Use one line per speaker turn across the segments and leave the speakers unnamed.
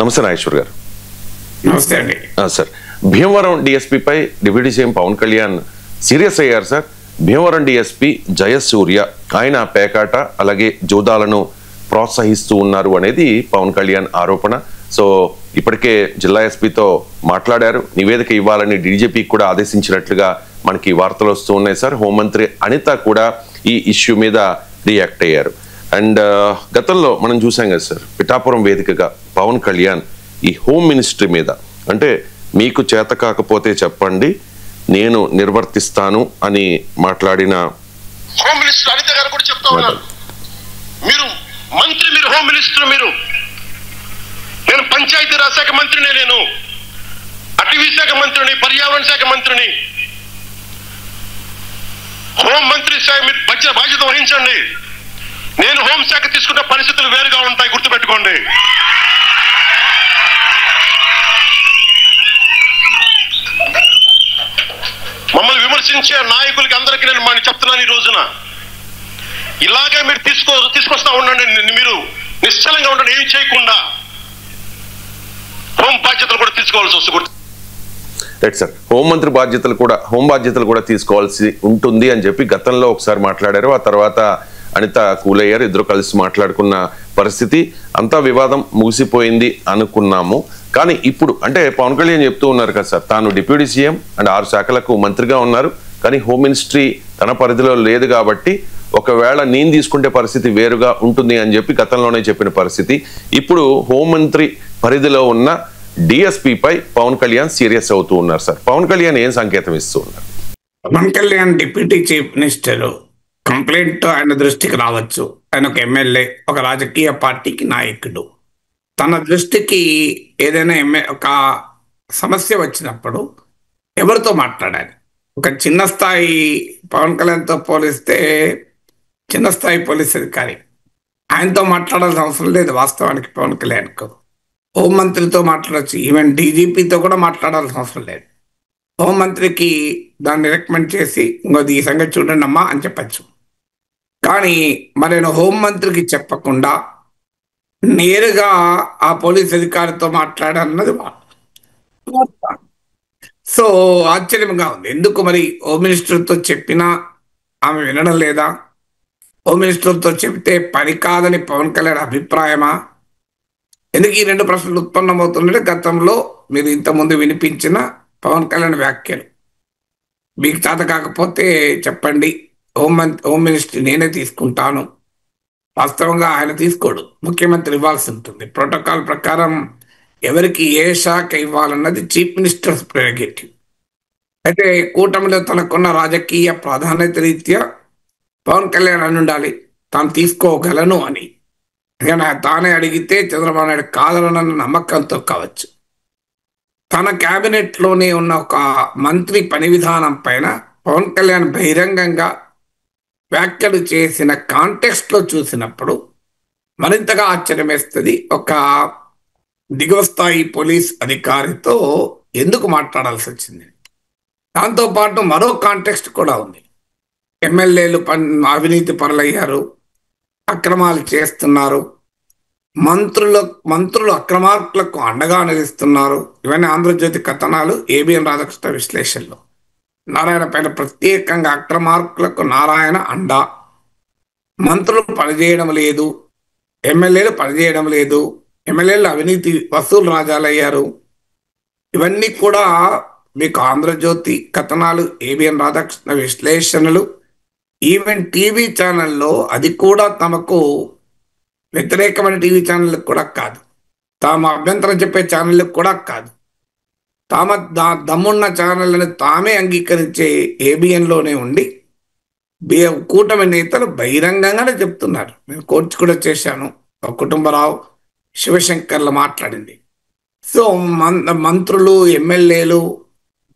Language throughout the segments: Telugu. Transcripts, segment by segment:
నమస్తే నాగేశ్వర్ గారు.
నమస్తే అండి.
సార్, భీమవరం డిఎస్పీపై deputy CM Pawan Kalyan serious అయ్యారు సార్. భీమవరం డిఎస్పీ జయసూర్య ఆయన పేకాట అలాగే జూదాలను ప్రోత్సహిస్తూ ఉన్నారు అనేది పవన్ కళ్యాణ్ ఆరోపణ. సో ఇప్పటికే జిల్లా ఎస్పీతో మాట్లాడారు, నివేదిక ఇవ్వాలని డీజీపీకి కూడా ఆదేశించినట్లుగా మనకి వార్తలు వస్తూ ఉన్నాయి సార్. హోంమంత్రి అనిత కూడా ఈ ఇష్యూ మీద రియాక్ట్ అయ్యారు. అండ్ గతంలో మనం చూసాం కదా సార్, పిఠాపురం వేదికగా పవన్ కళ్యాణ్ ఈ హోమ్ మినిస్ట్రీ మీద అంటే మీకు చేత కాకపోతే చెప్పండి నేను నిర్వర్తిస్తాను అని మాట్లాడిన
హోమ్ మినిస్టర్ అనిత గారు కూడా చెప్తా ఉన్నారు, మీరు మంత్రి, మీరు హోమ్ మినిస్టర్, నేను పంచాయతీరాజ్ శాఖ మంత్రిని, నేను అటవీ శాఖ మంత్రిని, పర్యావరణ శాఖ మంత్రిని, హోం మంత్రి శాఖ మీరు బాధ్యత వహించండి. నేను హోంశాఖ తీసుకున్న పరిస్థితులు వేరుగా ఉంటాయి, గుర్తుపెట్టుకోండి. మమ్మల్ని విమర్శించే నాయకులకి అందరికీ నేను చెప్తున్నాను, ఈ రోజున ఇలాగే మీరు తీసుకొస్తా ఉండండి. మీరు నిశ్చలంగా ఉండండి, ఏం చేయకుండా హోం బాధ్యతలు కూడా తీసుకోవాల్సి వస్తుంది.
రైట్ సార్, హోం బాధ్యతలు కూడా తీసుకోవాల్సి ఉంటుంది అని చెప్పి గతంలో ఒకసారి మాట్లాడారు. ఆ తర్వాత అనిత కూలయ్యారు, ఇద్దరు కలిసి మాట్లాడుకున్న పరిస్థితి, అంతా వివాదం ముగిసిపోయింది అనుకున్నాము. కానీ ఇప్పుడు అంటే పవన్ కళ్యాణ్ చెప్తూ ఉన్నారు కదా సార్, తాను డిప్యూటీ సీఎం అండ్ 6 శాఖలకు మంత్రిగా ఉన్నారు, కానీ హోమ్ మినిస్ట్రీ తన పరిధిలో లేదు కాబట్టి ఒకవేళ నేను తీసుకుంటే పరిస్థితి వేరుగా ఉంటుంది అని చెప్పి గతంలోనే చెప్పిన పరిస్థితి. ఇప్పుడు హోంమంత్రి పరిధిలో ఉన్న డిఎస్పీపై పవన్ కళ్యాణ్ సీరియస్ అవుతూ ఉన్నారు సార్. పవన్ కళ్యాణ్ ఏం సంకేతం ఇస్తూ ఉన్నారు?
Pawan Kalyan deputy chief minister complaint ఆయన దృష్టికి రావచ్చు. ఆయన ఒక ఎమ్మెల్యే, ఒక రాజకీయ పార్టీకి నాయకుడు. తన దృష్టికి ఏదైనా ఒక సమస్య వచ్చినప్పుడు ఎవరితో మాట్లాడాలి? ఒక చిన్న స్థాయి పవన్ కళ్యాణ్తో పోలిస్తే చిన్న స్థాయి పోలీస్ అధికారి, ఆయనతో మాట్లాడాల్సిన అవసరం లేదు వాస్తవానికి పవన్ కళ్యాణ్కు. హోంమంత్రితో మాట్లాడచ్చు, ఈవెన్ డీజీపీతో కూడా మాట్లాడాల్సిన అవసరం లేదు. హోంమంత్రికి దాన్ని రికమెండ్ చేసి ఇంకోది ఈ సంగతి చూడండి అమ్మా అని చెప్పచ్చు. కానీ మరి హోంమంత్రికి చెప్పకుండా నేరుగా ఆ పోలీస్ అధికారితో మాట్లాడాలన్నది సో ఆశ్చర్యంగా ఉంది. ఎందుకు మరి హోమ్ మినిస్టర్తో చెప్పినా ఆమె వినడం లేదా? హోమ్ మినిస్టర్తో చెబితే పని కాదని పవన్ కళ్యాణ్ అభిప్రాయమా? ఎందుకు ఈ 2 ప్రశ్నలు ఉత్పన్నమవుతుందంటే, గతంలో మీరు ఇంతకుముందు వినిపించిన పవన్ కళ్యాణ్ వ్యాఖ్యలు, మీకు చేత కాకపోతే చెప్పండి, హోమ్ మినిస్ట్రీ నేనే తీసుకుంటాను. వాస్తవంగా ఆయన తీసుకోడు, ముఖ్యమంత్రి ఇవ్వాల్సి ఉంటుంది. ప్రోటోకాల్ ప్రకారం ఎవరికి ఏ శాఖ ఇవ్వాలన్నది చీఫ్ మినిస్టర్స్ ప్రెరగేటివ్. అయితే కూటమిలో తనకున్న రాజకీయ ప్రాధాన్యత రీత్యా పవన్ కళ్యాణ్ అని ఉండాలి, తాను తీసుకోగలను అని. కానీ తానే అడిగితే చంద్రబాబు నాయుడు కాదనన్న నమ్మకంతో కావచ్చు. తన క్యాబినెట్లోనే ఉన్న ఒక మంత్రి పని విధానం పైన పవన్ కళ్యాణ్ బహిరంగంగా వ్యాఖ్యలు చేసిన కాంటెక్స్ట్లో చూసినప్పుడు మరింతగా ఆశ్చర్యం వేస్తుంది. ఒక దిగువ స్థాయి పోలీస్ అధికారితో ఎందుకు మాట్లాడాల్సి వచ్చింది? దాంతోపాటు మరో కాంటెక్స్ట్ కూడా ఉంది. ఎమ్మెల్యేలు అవినీతి పరులయ్యారు, అక్రమాలు చేస్తున్నారు, మంత్రులు అక్రమార్కులకు అండగా నిలుస్తున్నారు. ఇవన్నీ ఆంధ్రజ్యోతి కథనాలు, ఏబిఎన్ రాధాకృష్ణ విశ్లేషణలో. నారాయణ పైన ప్రత్యేకంగా అక్రమార్కులకు నారాయణ అండా, మంత్రులు పనిచేయడం లేదు, ఎమ్మెల్యేలు పనిచేయడం లేదు, ఎమ్మెల్యేలు అవినీతి వసూలు రాజాలయ్యారు. ఇవన్నీ కూడా మీకు ఆంధ్రజ్యోతి కథనాలు, ఏబిఎన్ రాధాకృష్ణ విశ్లేషణలు, ఈవెన్ టీవీ ఛానల్లో, అది కూడా తమకు వ్యతిరేకమైన టీవీ ఛానళ్ళకు కూడా కాదు, తాము అభ్యంతరం చెప్పే ఛానళ్ళకు కూడా కాదు, తామ దమ్మున్న ఛానళ్ళని తామే అంగీకరించే ఏబిఎన్లోనే ఉండి కూటమి నేతలు బహిరంగంగానే చెప్తున్నారు. నేను కోర్టు కూడా చేశాను, కుటుంబరావు శివశంకర్లు మాట్లాడింది. సో మంత్రులు ఎమ్మెల్యేలు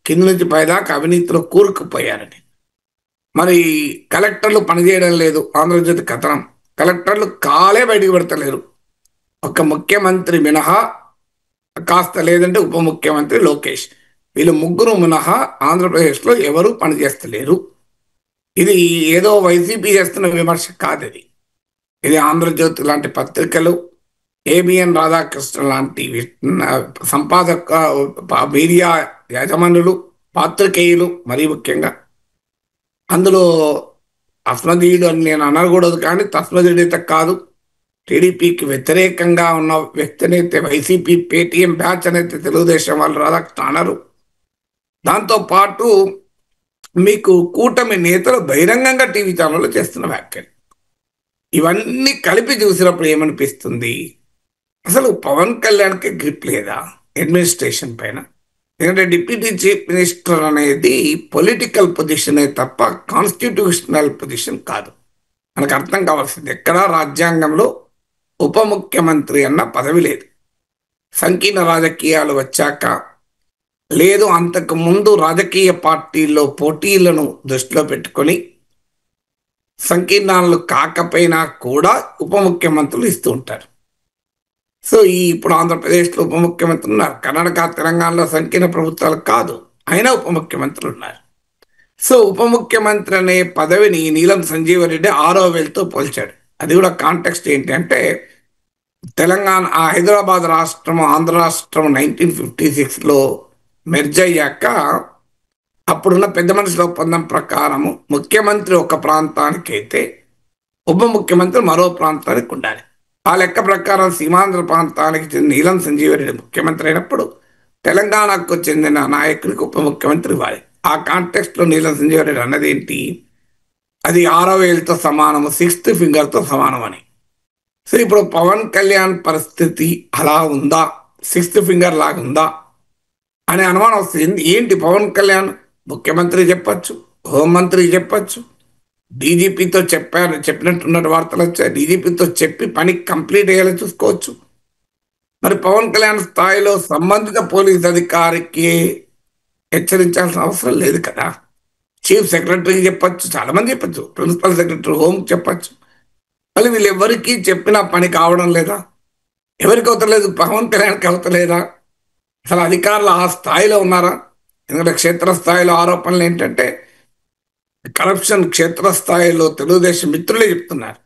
కింద నుంచి పైదాకా అవినీతిలో కూరుకుపోయారని. మరి కలెక్టర్లు పనిచేయడం లేదు, ఆంధ్రజ్యోతి కథనం. కలెక్టర్లు కాలే బయటికి పెడతలేరు, ఒక ముఖ్యమంత్రి మినహా, కాస్త లేదంటే ఉప ముఖ్యమంత్రి లోకేష్, వీళ్ళు ముగ్గురు మినహా ఆంధ్రప్రదేశ్లో ఎవరు పనిచేస్తలేరు. ఇది ఏదో వైసీపీ చేస్తున్న విమర్శ కాదు, ఇది ఆంధ్రజ్యోతి లాంటి పత్రికలు, ఏబిఎన్ రాధాకృష్ణ లాంటి సంపాదక మీడియా యాజమానులు, పాత్రికేయులు మరీ ముఖ్యంగా అందులో తస్మదీయుడు అని నేను అనకూడదు, కానీ తస్మదీయుడైతే కాదు, టీడీపీకి వ్యతిరేకంగా ఉన్న వ్యక్తినైతే వైసీపీ పేటీఎం బ్యాచ్ అనైతే తెలుగుదేశం వాళ్ళు రాధాకృష్ణ అనరు. దాంతోపాటు మీకు కూటమి నేతలు బహిరంగంగా టీవీ ఛానల్లో చేస్తున్న వ్యాఖ్యలు, ఇవన్నీ కలిపి చూసినప్పుడు ఏమనిపిస్తుంది, అసలు పవన్ కళ్యాణ్కి గ్రిప్ లేదా అడ్మినిస్ట్రేషన్ పైన? ఎందుకంటే డిప్యూటీ చీఫ్ మినిస్టర్ అనేది పొలిటికల్ పొజిషనే తప్ప కాన్స్టిట్యూషనల్ పొజిషన్ కాదు. మనకు అర్థం కావాల్సింది, ఎక్కడా రాజ్యాంగంలో ఉప ముఖ్యమంత్రి అన్న పదవి లేదు. సంకీర్ణ రాజకీయాలు వచ్చాక లేదు, అంతకు ముందు రాజకీయ పార్టీల్లో పోటీలను దృష్టిలో పెట్టుకొని సంకీర్ణాలు కాకపోయినా కూడా ఉప ముఖ్యమంత్రులు ఇస్తూ ఉంటారు. సో ఇప్పుడు ఆంధ్రప్రదేశ్లో ఉప ముఖ్యమంత్రులు ఉన్నారు, కర్ణాటక తెలంగాణలో సంకీర్ణ ప్రభుత్వాలు కాదు, అయినా ఉప ముఖ్యమంత్రులు ఉన్నారు. సో ఉప ముఖ్యమంత్రి అనే పదవిని నీలం సంజీవరెడ్డి 6వ వేలుతో పోల్చాడు. అది కూడా కాంటెక్స్ట్ ఏంటి అంటే, తెలంగాణ హైదరాబాద్ రాష్ట్రం ఆంధ్ర రాష్ట్రం 1956లో మెర్జ్ అయ్యాక అప్పుడున్న పెద్ద మనుషుల ఒప్పందం ప్రకారము ముఖ్యమంత్రి ఒక ప్రాంతానికి అయితే ఉప ముఖ్యమంత్రి మరో ప్రాంతానికి ఉండాలి. ఆ లెక్క ప్రకారం సీమాంధ్ర ప్రాంతానికి చెందిన నీలం సంజీవరెడ్డి ముఖ్యమంత్రి అయినప్పుడు తెలంగాణకు చెందిన నాయకుడికి ఉప ముఖ్యమంత్రి ఇవ్వాలి. ఆ కాంటెక్స్ట్లో నీలం సంజీవరెడ్డి అన్నది ఏంటి, అది 6వ వేలుతో సమానము, 6th ఫింగర్తో సమానం అని. సో ఇప్పుడు పవన్ కళ్యాణ్ పరిస్థితి అలా ఉందా, 6th ఫింగర్ లాగా ఉందా అనే అనుమానం వస్తుంది. ఏంటి పవన్ కళ్యాణ్ ముఖ్యమంత్రి చెప్పచ్చు, హోంమంత్రి చెప్పచ్చు, డీజీపీతో చెప్పినట్టున్న వార్తలు వచ్చాయి, డీజీపీతో చెప్పి పని కంప్లీట్ అయ్యేలా చూసుకోవచ్చు. మరి పవన్ కళ్యాణ్ స్థాయిలో సంబంధిత పోలీస్ అధికారికి హెచ్చరించాల్సిన అవసరం లేదు కదా. చీఫ్ సెక్రటరీకి చెప్పచ్చు, చాలామంది చెప్పచ్చు, ప్రిన్సిపల్ సెక్రటరీ హోంకి చెప్పచ్చు. మళ్ళీ వీళ్ళు ఎవరికి చెప్పినా పని కావడం లేదా? ఎవరికి అవుతలేదు? పవన్ కళ్యాణ్కి అవుతలేదా? అసలు అధికారులు ఆ స్థాయిలో ఉన్నారా? ఎందుకంటే క్షేత్రస్థాయిలో ఆరోపణలు ఏంటంటే కరప్షన్ క్షేత్రస్థాయిలో తెలుగుదేశం మిత్రులే చెప్తున్నారు,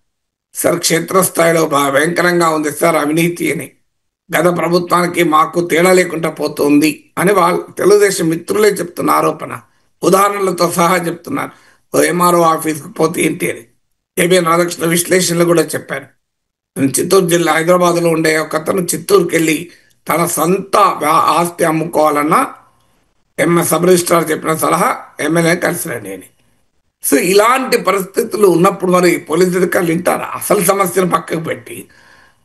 సార్ క్షేత్రస్థాయిలో భయంకరంగా ఉంది సార్ అవినీతి అని, గత ప్రభుత్వానికి మాకు తేడా లేకుండా పోతుంది అని వాళ్ళు తెలుగుదేశం మిత్రులే చెప్తున్న ఆరోపణ, ఉదాహరణలతో సహా చెప్తున్నారు. ఎంఆర్ఓ ఆఫీస్కి పోతే ఏంటి అని ఏబిఎన్ రాధాకృష్ణ విశ్లేషణలు కూడా చెప్పారు. చిత్తూరు జిల్లా హైదరాబాద్లో ఉండే ఒక అతను చిత్తూరుకి వెళ్ళి తన సొంత ఆస్తి అమ్ముకోవాలన్నా సబ్ రిజిస్ట్రార్ చెప్పిన సలహా ఎమ్మెల్యే కలిసిరండి అని. సో ఇలాంటి పరిస్థితులు ఉన్నప్పుడు మరి పోలీసు అధికారులు వింటారా? అసలు సమస్యను పక్కకు పెట్టి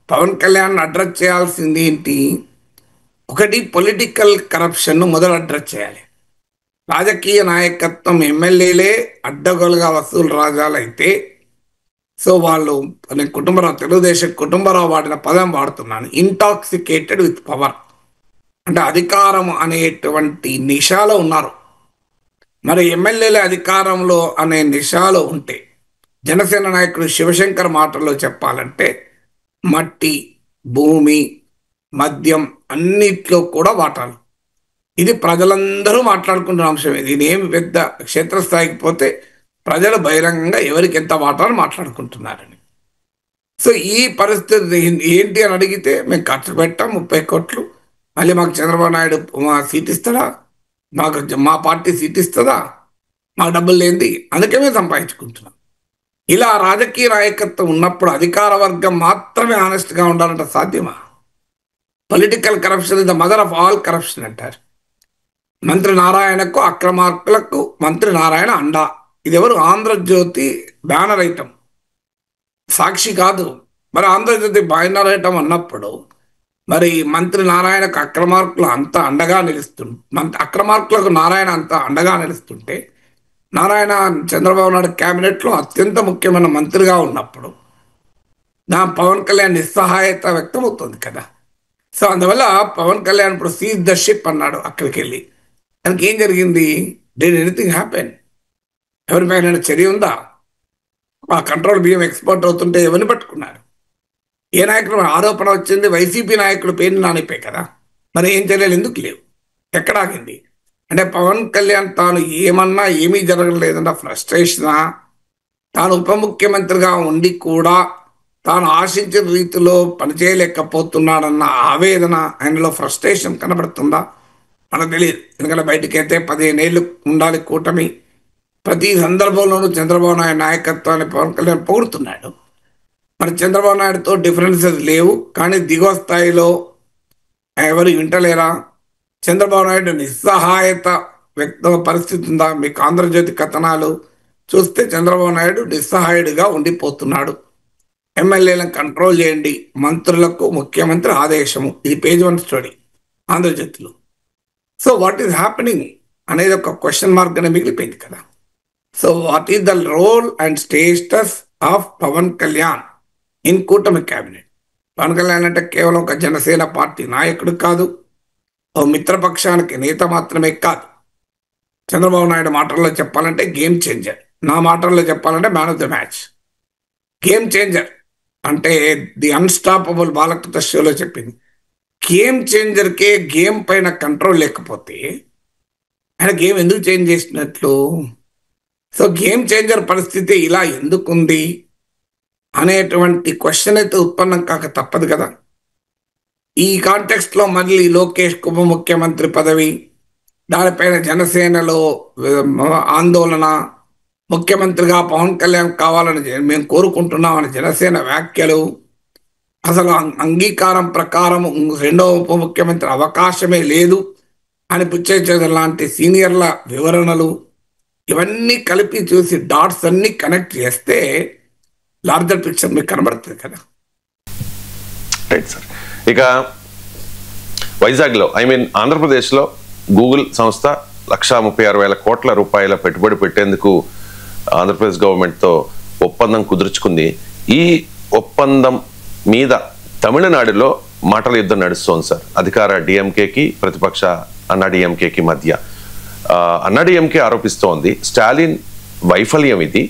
పవన్ కళ్యాణ్ అడ్రస్ చేయాల్సింది ఏంటి? ఒకటి, పొలిటికల్ కరప్షన్ను మొదలు అడ్రస్ చేయాలి. రాజకీయ నాయకత్వం ఎమ్మెల్యేలే అడ్డగోలుగా వసూలు రాజాలైతే, సో వాళ్ళు నేను తెలుగుదేశం కుటుంబరావు వాడిన పదం వాడుతున్నాను, ఇంటాక్సికేటెడ్ విత్ పవర్, అంటే అధికారం అనేటువంటి నిషాలో ఉన్నారు. మరి ఎమ్మెల్యేల అధికారంలో అనే నిషాలో ఉంటే, జనసేన నాయకుడు శివశంకర్ మాటల్లో చెప్పాలంటే మట్టి, భూమి, మద్యం అన్నిట్లో కూడా వాటాలు. ఇది ప్రజలందరూ మాట్లాడుకుంటున్న అంశం. ఇది ఏమి పెద్ద క్షేత్రస్థాయికి పోతే ప్రజలు బహిరంగంగా ఎవరికి ఎంత వాటాలు మాట్లాడుకుంటున్నారని. సో ఈ పరిస్థితి ఏంటి అని అడిగితే, మేము ఖర్చు పెట్టాం 30 కోట్లు, మళ్ళీ మాకు చంద్రబాబు నాయుడు సీట్ ఇస్తాడా, మాకు మా పార్టీ సీట్ ఇస్తుందా, మాకు డబ్బులు లేనిది, అందుకే మేము సంపాదించుకుంటున్నాం. ఇలా రాజకీయ నాయకత్వం ఉన్నప్పుడు అధికార వర్గం మాత్రమే ఆనెస్ట్గా ఉండాలంటే సాధ్యమా? Political corruption is the mother of all corruption అంటారు. మంత్రి నారాయణకు అక్రమార్కులకు మంత్రి నారాయణ అండా. ఇది ఎవరు? ఆంధ్రజ్యోతి బ్యానర్ ఐటమ్, సాక్షి కాదు. మరి ఆంధ్రజ్యోతి బ్యానర్ ఐటమ్ అన్నప్పుడు మరి మంత్రి నారాయణకు అక్రమార్కులు అంత అండగా అక్రమార్కులకు నారాయణ అంత అండగా నిలుస్తుంటే, నారాయణ చంద్రబాబు నాయుడు క్యాబినెట్లో అత్యంత ముఖ్యమైన మంత్రిగా ఉన్నప్పుడు నా పవన్ కళ్యాణ్ నిస్సహాయత వ్యక్తమవుతుంది కదా. సో అందువల్ల పవన్ కళ్యాణ్ ఇప్పుడు సీజ్ ద షిప్ అన్నాడు అక్కడికి వెళ్ళి. దానికి ఏం జరిగింది? Did anything happen? ఎవరిపైన చర్య ఉందా? ఆ కంట్రోల్ బియ్యం ఎక్స్పోర్ట్ అవుతుంటే ఎవరిని పట్టుకున్నారు? ఏ నాయకుడు ఆరోపణ వచ్చింది? వైసీపీ నాయకుడు పేరు నానిపోయి కదా. మరి ఏం చర్యలు ఎందుకు లేవు? ఎక్కడ ఆగింది? అంటే పవన్ కళ్యాణ్ తాను ఏమన్నా ఏమీ జరగలేదన్న ఫ్రస్ట్రేషనా? తాను ఉప ముఖ్యమంత్రిగా ఉండి కూడా తాను ఆశించిన రీతిలో పనిచేయలేకపోతున్నాడన్న ఆవేదన, ఆయనలో ఫ్రస్ట్రేషన్ కనబడుతుందా మనకు తెలియదు. ఎందుకంటే బయటికైతే 15 ఏళ్ళు ఉండాలి కూటమి, ప్రతి సందర్భంలోనూ చంద్రబాబు నాయుడు నాయకత్వాన్ని పవన్ కళ్యాణ్ పొగుడుతున్నాడు. మరి చంద్రబాబు నాయుడుతో డిఫరెన్సెస్ లేవు, కానీ దిగువ స్థాయిలో ఎవరు వింటలేరా? చంద్రబాబు నాయుడు నిస్సహాయత వ్యక్త పరిస్థితి ఉందా? మీకు ఆంధ్రజ్యోతి కథనాలు చూస్తే చంద్రబాబు నాయుడు నిస్సహాయుడిగా ఉండిపోతున్నాడు. ఎమ్మెల్యేలను కంట్రోల్ చేయండి, మంత్రులకు ముఖ్యమంత్రి ఆదేశము. ఇది పేజ్ 1 స్టోరీ ఆంధ్రజ్యోతిలో. సో వాట్ ఈస్ హ్యాపెనింగ్ అనేది ఒక క్వశ్చన్ మార్క్ అని మిగిలిపోయింది కదా. So what is the role and status of Pawan Kalyan in కూటమి క్యాబినెట్? పవన్ కళ్యాణ్ అంటే కేవలం ఒక జనసేన పార్టీ నాయకుడు కాదు, ఓ మిత్రపక్షానికి నేత మాత్రమే కాదు. చంద్రబాబు నాయుడు మాటల్లో చెప్పాలంటే గేమ్ చేంజర్, నా మాటల్లో చెప్పాలంటే man of the match. Game changer అంటే ది అన్స్టాపబుల్ బాలకృష్ణ షోలో చెప్పింది. గేమ్ చేంజర్కే గేమ్ పైన కంట్రోల్ లేకపోతే ఆయన గేమ్ ఎందుకు చేంజ్ చేసినట్లు? సో గేమ్ చేంజర్ పరిస్థితి ఇలా ఎందుకుంది అనేటువంటి క్వశ్చన్ అయితే ఉత్పన్నం కాక తప్పదు కదా. ఈ కాంటెక్స్ట్లో మళ్ళీ లోకేష్ ఉప ముఖ్యమంత్రి పదవి, దానిపైన జనసేనలో ఆందోళన, ముఖ్యమంత్రిగా పవన్ కళ్యాణ్ కావాలని మేము కోరుకుంటున్నామని జనసేన వ్యాఖ్యలు, అసలు అంగీకారం ప్రకారం రెండవ ఉప ముఖ్యమంత్రి అవకాశమే లేదు అని పుచ్చేచేది లాంటి సీనియర్ల వివరణలు, ఇవన్నీ కలిపి చూసి డాట్స్ అన్ని కనెక్ట్ చేస్తే లార్జర్ పిక్చర్ మీకు కనబడుతుంది కదా.
Right sir. ఇక వైజాగ్లో ఆంధ్రప్రదేశ్లో గూగుల్ సంస్థ 1,36,000 కోట్ల రూపాయల పెట్టుబడి పెట్టేందుకు ఆంధ్రప్రదేశ్ గవర్నమెంట్తో ఒప్పందం కుదుర్చుకుంది. ఈ ఒప్పందం మీద తమిళనాడులో మాటల యుద్ధం నడుస్తోంది సార్. అధికార డిఎంకేకి ప్రతిపక్ష అన్నాడీఎంకేకి మధ్య. అన్నాడీఎంకే ఆరోపిస్తోంది స్టాలిన్ వైఫల్యం ఇది.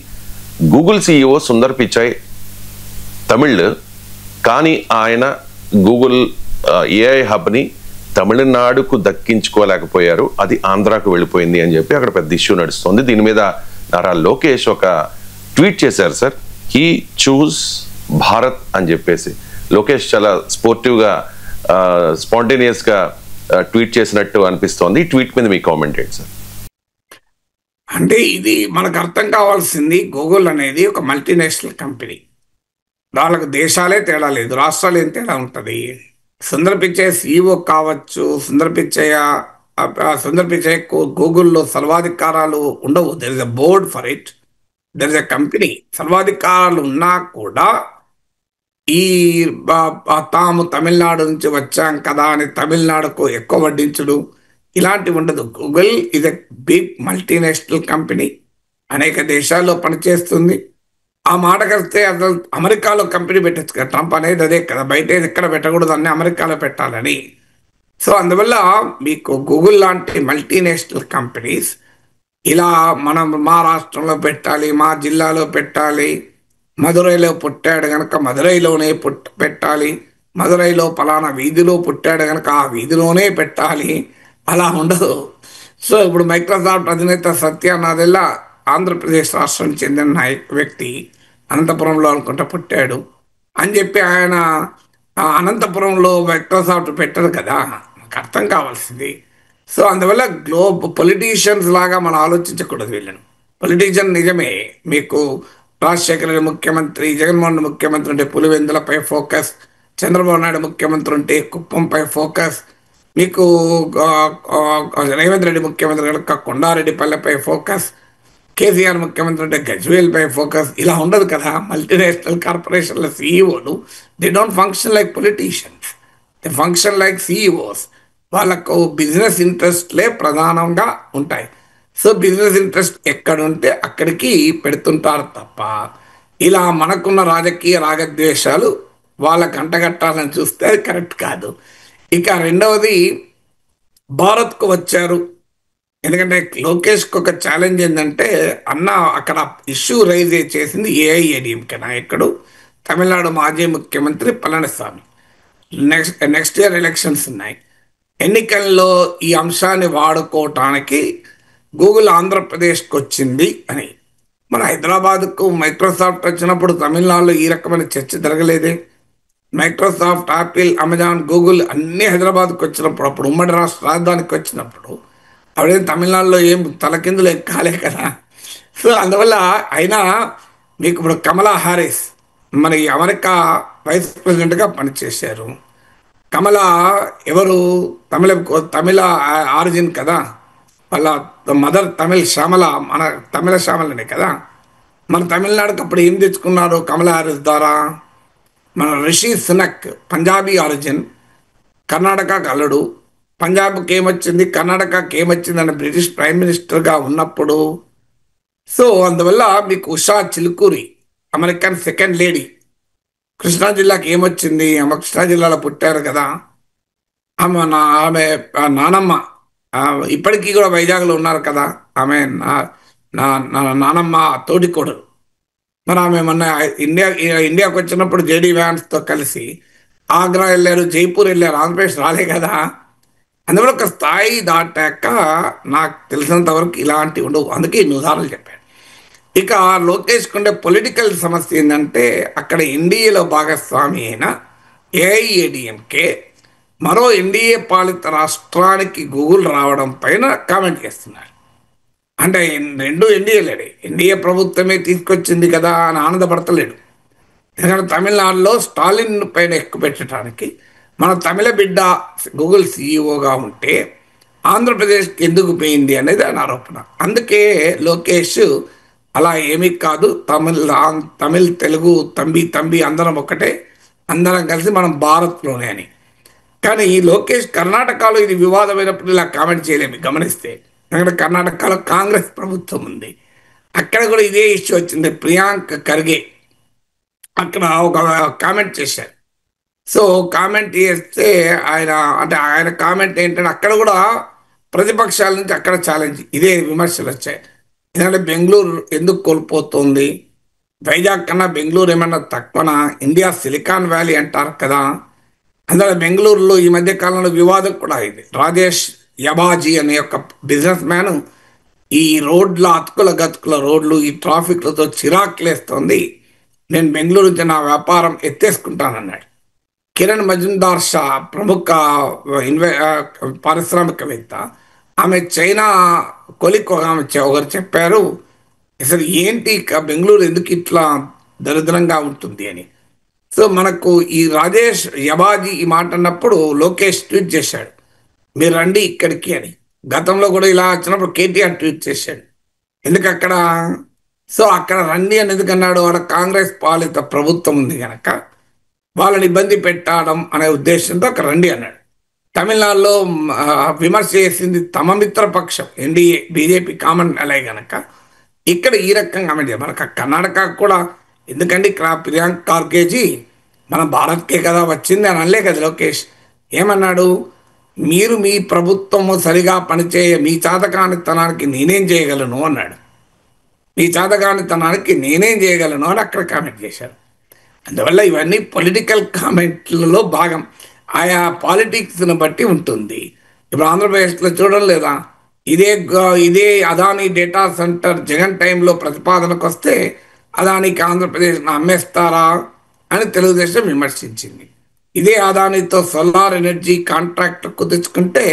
గూగుల్ సిఇఓ సుందర్ పిచాయ్ తమిళ్, కానీ ఆయన గూగుల్ ఏఐ హబ్ని తమిళనాడుకు దక్కించుకోలేకపోయారు, అది ఆంధ్రాకు వెళ్ళిపోయింది అని చెప్పి అక్కడ పెద్ద ఇష్యూ నడుస్తుంది. దీని మీద నారా లోకేష్ ఒక ట్వీట్ చేశారు సార్, హీ చూస్ భారత్ అని చెప్పేసి. లోకేష్ చాలా స్పోర్టివ్గా స్పాంటేనియస్గా ట్వీట్ చేసినట్టు అనిపిస్తోంది. ఈ ట్వీట్ మీద మీ కామెంట్ ఏంటి సార్?
అంటే ఇది మనకు అర్థం కావాల్సింది, గూగుల్ అనేది ఒక మల్టీనేషనల్ కంపెనీ. వాళ్ళకు దేశాలే తేడా లేదు, రాష్ట్రాలు ఏం తేడా ఉంటుంది. సుందర్ పిచ్చయ్య సిఇఓ కావచ్చు, సుందర్ పిచ్చయ్య గూగుల్లో సర్వాధికారాలు ఉండవు. There is a board for it, there is a company. సర్వాధికారాలు ఉన్నా కూడా ఈ తాము తమిళనాడు నుంచి వచ్చాం కదా అని తమిళనాడుకు ఎక్కువ వడ్డించుడు ఇలాంటివి ఉండదు. Google is a big multinational company, అనేక దేశాల్లో పనిచేస్తుంది. ఆ మాటకొస్తే అసలు అమెరికాలో కంపెనీ పెట్టచ్చు కదా. ట్రంప్ అనేది అదే కదా, బయట ఎక్కడ పెట్టకూడదు, అన్నీ అమెరికాలో పెట్టాలని. సో అందువల్ల మీకు గూగుల్ లాంటి మల్టీనేషనల్ కంపెనీస్ ఇలా మనం మా రాష్ట్రంలో పెట్టాలి, మా జిల్లాలో పెట్టాలి, మదురైలో పుట్టాడు కనుక మదురైలోనే పెట్టాలి, మదురైలో పలానా వీధిలో పుట్టాడు కనుక ఆ వీధిలోనే పెట్టాలి, అలా ఉండదు. సో ఇప్పుడు మైక్రోసాఫ్ట్ అధినేత సత్య నాదెల్లా ఆంధ్రప్రదేశ్ రాష్ట్రానికి చెందిన వ్యక్తి, అనంతపురంలో అనుకుంటా పుట్టాడు అని చెప్పి ఆయన అనంతపురంలో మైక్రోసాఫ్ట్ పెట్టదు కదా, మనకు అర్థం కావాల్సింది. సో అందువల్ల పొలిటీషియన్స్ లాగా మనం ఆలోచించకూడదు వీళ్ళను. పొలిటీషియన్ నిజమే, మీకు రాజశేఖర రెడ్డి ముఖ్యమంత్రి, జగన్మోహన్ రెడ్డి ముఖ్యమంత్రి ఉంటే పులివెందులపై ఫోకస్, చంద్రబాబు నాయుడు ముఖ్యమంత్రి ఉంటే కుప్పంపై ఫోకస్, మీకు రేవంత్ రెడ్డి ముఖ్యమంత్రి కనుక కొండారెడ్డిపల్లెపై ఫోకస్, కేసీఆర్ ముఖ్యమంత్రి అంటే గజ్వేల్పై ఫోకస్. ఇలా ఉండదు కదా. మల్టీనేషనల్ కార్పొరేషన్ల సిఇఓలు they don't function like politicians, they function like CEOs. వాళ్ళకు బిజినెస్ ఇంట్రెస్ట్లే ప్రధానంగా ఉంటాయి. సో బిజినెస్ ఇంట్రెస్ట్ ఎక్కడుంటే అక్కడికి పెడుతుంటారు తప్ప ఇలా మనకున్న రాజకీయ రాగద్వేషాలు వాళ్ళకు అంటగట్టాలని చూస్తే అది కరెక్ట్ కాదు. ఇక రెండవది, భారత్కు వచ్చారు. ఎందుకంటే లోకేష్కి ఒక ఛాలెంజ్ ఏంటంటే, అన్న అక్కడ ఇష్యూ రైజ్ చేసింది ఏఐఏడిఎంకే నాయకుడు, తమిళనాడు మాజీ ముఖ్యమంత్రి పళనిస్వామి. నెక్స్ట్ ఇయర్ ఎలక్షన్స్ ఉన్నాయి. ఎన్నికల్లో ఈ అంశాన్ని వాడుకోవటానికి గూగుల్ ఆంధ్రప్రదేశ్కి వచ్చింది అని. మన హైదరాబాద్కు మైక్రోసాఫ్ట్ వచ్చినప్పుడు తమిళనాడులో ఈ రకమైన చర్చ జరగలేదే. మైక్రోసాఫ్ట్, యాపిల్, అమెజాన్, గూగుల్ అన్నీ హైదరాబాద్కి వచ్చినప్పుడు, అప్పుడు ఉమ్మడి రాష్ట్ర రాజధానికి వచ్చినప్పుడు అప్పుడే తమిళనాడులో ఏం తలకిందులు ఎక్కాలే కదా. సో అందువల్ల అయినా మీకు ఇప్పుడు కమలా హారిస్ మన ఈ అమెరికా వైస్ ప్రెసిడెంట్గా పనిచేశారు. కమల ఎవరు? తమిళ తమిళ ఆరిజిన్ కదా, వాళ్ళ మదర్ తమిళ్ శ్యామల, మన తమిళ శ్యామలనే కదా. మన తమిళనాడుకి అప్పుడు ఏం తెచ్చుకున్నారు కమలా హారిస్ ద్వారా? మన రిషి సునక్ పంజాబీ ఆరిజిన్, కర్ణాటకకు అల్లుడు. పంజాబ్కి ఏమొచ్చింది, కర్ణాటకకి ఏమొచ్చింది అని బ్రిటిష్ ప్రైమ్ మినిస్టర్గా ఉన్నప్పుడు. సో అందువల్ల మీకు Usha Chilukuri American second lady, Krishna జిల్లాకి ఏమొచ్చింది, ఆమె కృష్ణా జిల్లాలో పుట్టారు కదా. ఆమె నానమ్మ ఇప్పటికీ కూడా వైజాగ్లో ఉన్నారు కదా. ఆమె నానమ్మ తోటికోడలు. మరి ఆమె మొన్న ఇండియాకి వచ్చినప్పుడు జేడీ వ్యాన్స్తో కలిసి ఆగ్రా వెళ్ళారు, జైపూర్ వెళ్ళారు, ఆంధ్రప్రదేశ్ రాలే కదా. అందువల్ల ఒక స్థాయి దాటాక నాకు తెలిసినంత వరకు ఇలాంటివి ఉండవు. అందుకే ఇన్ని ఉదాహరణలు చెప్పాను. ఇక లోకేష్ ఉండే పొలిటికల్ సమస్య ఏంటంటే అక్కడ ఎన్డీఏలో భాగస్వామి అయిన ఏఐఏడిఎంకే మరో ఎన్డీఏ పాలిత రాష్ట్రానికి గూగుల్ రావడం పైన కామెంట్ చేస్తున్నారు. అంటే రెండు ఎన్డీఏలేడే, ఎన్డీఏ ప్రభుత్వమే తీసుకొచ్చింది కదా అని ఆనందపడతలేడు. ఎందుకంటే తమిళనాడులో స్టాలిన్ పైన ఎక్కువ పెట్టడానికి మన తమిళ బిడ్డ గూగుల్ సీఈఓగా ఉంటే ఆంధ్రప్రదేశ్కి ఎందుకు పోయింది అనేది ఆయన ఆరోపణ. అందుకే లోకేష్ అలా ఏమీ కాదు, తమిళ్ తెలుగు తంబి అందరం ఒకటే, అందరం కలిసి మనం భారత్లోనే అని. కానీ ఈ లోకేష్ కర్ణాటకలో ఇది వివాదమైనప్పుడు ఇలా కామెంట్ చేయలేము. గమనిస్తే ఎందుకంటే కర్ణాటకలో కాంగ్రెస్ ప్రభుత్వం ఉంది, అక్కడ కూడా ఇదే ఇష్యూ వచ్చింది. ప్రియాంక్ ఖర్గే అక్కడ ఒక కామెంట్ చేశారు. సో కామెంట్ చేస్తే ఆయన కామెంట్ ఏంటంటే అక్కడ కూడా ప్రతిపక్షాల నుంచి అక్కడ ఛాలెంజ్, ఇదే విమర్శలు వచ్చాయి. ఎందుకంటే బెంగళూరు ఎందుకు కోల్పోతుంది, వైజాగ్ కన్నా బెంగళూరు ఏమన్నా తక్కువనా, ఇండియా సిలికాన్ వ్యాలీ అంటారు కదా. అందులో బెంగళూరులో ఈ మధ్య కాలంలో వివాదం కూడా అయింది. రాజేష్ యబాజీ అనే ఒక బిజినెస్ మ్యాన్ ఈ రోడ్ల అతుకుల గతుకుల రోడ్లు, ఈ ట్రాఫిక్లతో చిరాకులేస్తుంది, నేను బెంగళూరు నుంచి నా వ్యాపారం ఎత్తేసుకుంటానన్నాడు. కిరణ్ మజుందార్ షా ప్రముఖ పారిశ్రామికవేత్త, ఆమె చైనా ఆమె ఒకరు చెప్పారు అసలు ఏంటి బెంగళూరు ఎందుకు ఇట్లా దరిద్రంగా ఉంటుంది అని. సో మనకు ఈ రాజేష్ యబాజీ ఈ మాట అన్నప్పుడు లోకేష్ ట్వీట్ చేశాడు, మీరు రండి ఇక్కడికి అని. గతంలో కూడా ఇలా వచ్చినప్పుడు కేటీఆర్ ట్వీట్ చేశాడు. ఎందుకు అక్కడ, సో అక్కడ రండి అని ఎందుకన్నాడు, ఆడ కాంగ్రెస్ పాలిత ప్రభుత్వం ఉంది కనుక వాళ్ళని ఇబ్బంది పెట్టడం అనే ఉద్దేశంతో అక్కడ రండి అన్నాడు. తమిళనాడులో విమర్శ చేసింది తమ మిత్రపక్షం ఎన్డీఏ బీజేపీ కామన్ అలై కనుక ఇక్కడ ఈ రకంగా మనకు కర్ణాటక కూడా ఎందుకండి ప్రియాంక్ ఖార్గేజీ మన భారత్కే కదా వచ్చింది అని అనలే కదా లోకేష్. ఏమన్నాడు, మీరు మీ ప్రభుత్వము సరిగా పనిచేయ మీ చాతకానితనానికి నేనేం చేయగలను అన్నాడు. మీ చాతకానితనానికి నేనేం చేయగలను అని అక్కడ కామెంట్ చేశారు. అందువల్ల ఇవన్నీ పొలిటికల్ కామెంట్లలో భాగం, ఆయా పాలిటిక్స్ని బట్టి ఉంటుంది. ఇప్పుడు ఆంధ్రప్రదేశ్లో చూడడం లేదా, ఇదే అదానీ డేటా సెంటర్ జగన్ టైంలో ప్రతిపాదనకు వస్తే అదానికి ఆంధ్రప్రదేశ్ను అమ్మేస్తారా అని తెలుగుదేశం విమర్శించింది. ఇదే అదానితో సోలార్ ఎనర్జీ కాంట్రాక్ట్ కుదుర్చుకుంటే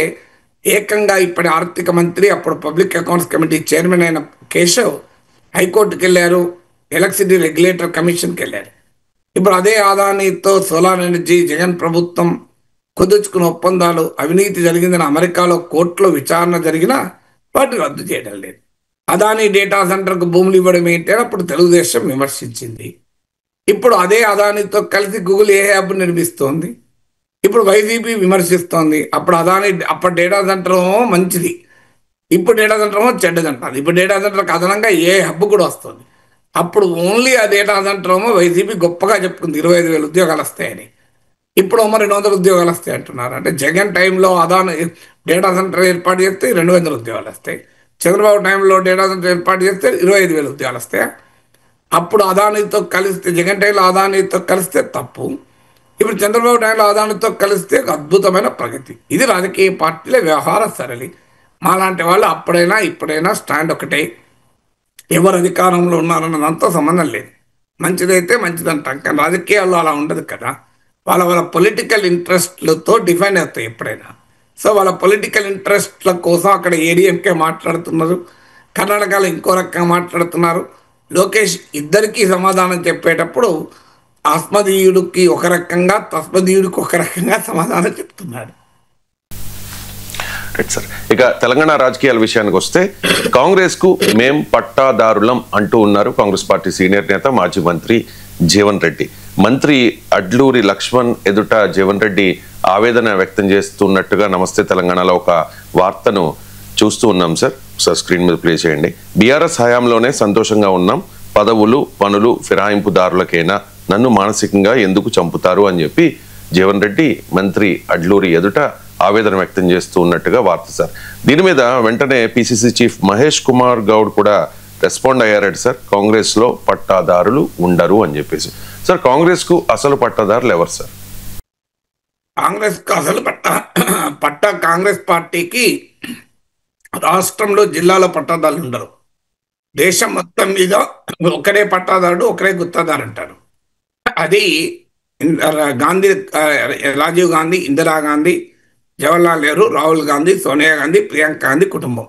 ఏకంగా ఇప్పటి ఆర్థిక మంత్రి అప్పుడు పబ్లిక్ అకౌంట్స్ కమిటీ చైర్మన్ అయిన కేశవ్ హైకోర్టుకి వెళ్ళారు, ఎలక్ట్రిసిటీ రెగ్యులేటర్ కమిషన్కి వెళ్ళారు. ఇప్పుడు అదే అదానితో సోలార్ ఎనర్జీ జగన్ ప్రభుత్వం కుదుర్చుకున్న ఒప్పందాలు అవినీతి జరిగిందని అమెరికాలో కోర్టులో విచారణ జరిగినా వాటిని రద్దు చేయడం లేదు. అదానీ డేటా సెంటర్కు భూములు ఇవ్వడం ఏంటి అని అప్పుడు తెలుగుదేశం విమర్శించింది. ఇప్పుడు అదే అదానితో కలిసి గూగుల్ ఏ యాప్ నిర్మిస్తోంది, ఇప్పుడు వైసీపీ విమర్శిస్తోంది. అప్పుడు డేటా సెంటర్ మంచిది, ఇప్పుడు డేటా సెంటర్ చెడ్డదంటారు. ఇప్పుడు డేటా సెంటర్కి అదనంగా ఏ హబ్ కూడా వస్తుంది. అప్పుడు ఓన్లీ ఆ డేటా సెంటర్ వైసీపీ గొప్పగా చెప్పుకుంది 25,000 ఉద్యోగాలు వస్తాయని. ఇప్పుడు 200 ఉద్యోగాలు వస్తాయి అంటున్నారు. అంటే జగన్ టైంలో అదాని డేటా సెంటర్ ఏర్పాటు చేస్తే 200 ఉద్యోగాలు వస్తాయి, చంద్రబాబు టైంలో డేటా సెంటర్ ఏర్పాటు చేస్తే 25,000 ఉద్యోగాలు వస్తాయి. అప్పుడు అదానితో కలిస్తే, జగన్ టైంలో అదానితో కలిస్తే తప్పు, ఇప్పుడు చంద్రబాబు టైంలో అదానితో కలిస్తే అద్భుతమైన ప్రగతి. ఇది రాజకీయ పార్టీల వ్యవహార సరళి. మాలాంటి వాళ్ళు అప్పుడైనా ఇప్పుడైనా స్టాండ్ ఒకటే. ఎవరు అధికారంలో ఉన్నారన్నదంతా సంబంధం లేదు. మంచిదైతే మంచిదంటాం, కానీ రాజకీయాల్లో అలా ఉండదు కదా. వాళ్ళ వాళ్ళ పొలిటికల్ ఇంట్రెస్ట్లతో డిఫైన్ అవుతాయి ఎప్పుడైనా. సో వాళ్ళ పొలిటికల్ ఇంట్రెస్ట్ల కోసం అక్కడ ఏడీఎంకే మాట్లాడుతున్నారు, కర్ణాటకలో ఇంకో రకంగా మాట్లాడుతున్నారు. లోకేష్ ఇద్దరికీ సమాధానం చెప్పేటప్పుడు అస్మదీయుడికి ఒక రకంగా, తస్మదీయుడికి ఒక రకంగా సమాధానం చెప్తున్నాడు.
Right sir. ఇక తెలంగాణ రాజకీయాల విషయానికి వస్తే కాంగ్రెస్ కు మేం పట్టాదారులం అంటూ ఉన్నారు కాంగ్రెస్ పార్టీ సీనియర్ నేత మాజీ మంత్రి జీవన్ రెడ్డి. మంత్రి అడ్లూరి లక్ష్మణ్ ఎదుట జీవన్ రెడ్డి ఆవేదన వ్యక్తం చేస్తున్నట్టుగా నమస్తే తెలంగాణలో ఒక వార్తను చూస్తూ ఉన్నాం సార్. సార్ స్క్రీన్ మీద ప్లే చేయండి. బీఆర్ఎస్ హయాంలోనే సంతోషంగా ఉన్నాం, పదవులు పనులు ఫిరాయింపుదారులకైనా నన్ను మానసికంగా ఎందుకు చంపుతారు అని చెప్పి జీవన్ రెడ్డి మంత్రి అడ్లూరి ఎదుట ఆవేదన వ్యక్తం చేస్తూ ఉన్నట్టుగా వార్త సార్. దీని మీద వెంటనే పిసిసి చీఫ్ మహేష్ కుమార్ గౌడ్ కూడా రెస్పాండ్ అయ్యారట సార్. కాంగ్రెస్ లో పట్టాదారులు ఉండరు అని చెప్పేసి. సార్ కాంగ్రెస్ కు అసలు పట్టాదారులు ఎవరు సార్?
కాంగ్రెస్ కు అసలు పట్టా కాంగ్రెస్ పార్టీకి రాష్ట్రంలో జిల్లాలో పట్టాదారులు ఉండరు. దేశం మొత్తం మీద ఒకరే పట్టాదారుడు, ఒకరే గుత్తాదారు అంటారు. అది గాంధీ, రాజీవ్ గాంధీ, ఇందిరాగాంధీ, జవహర్లాల్ నెహ్రూ, రాహుల్ గాంధీ, సోనియా గాంధీ, ప్రియాంక గాంధీ కుటుంబం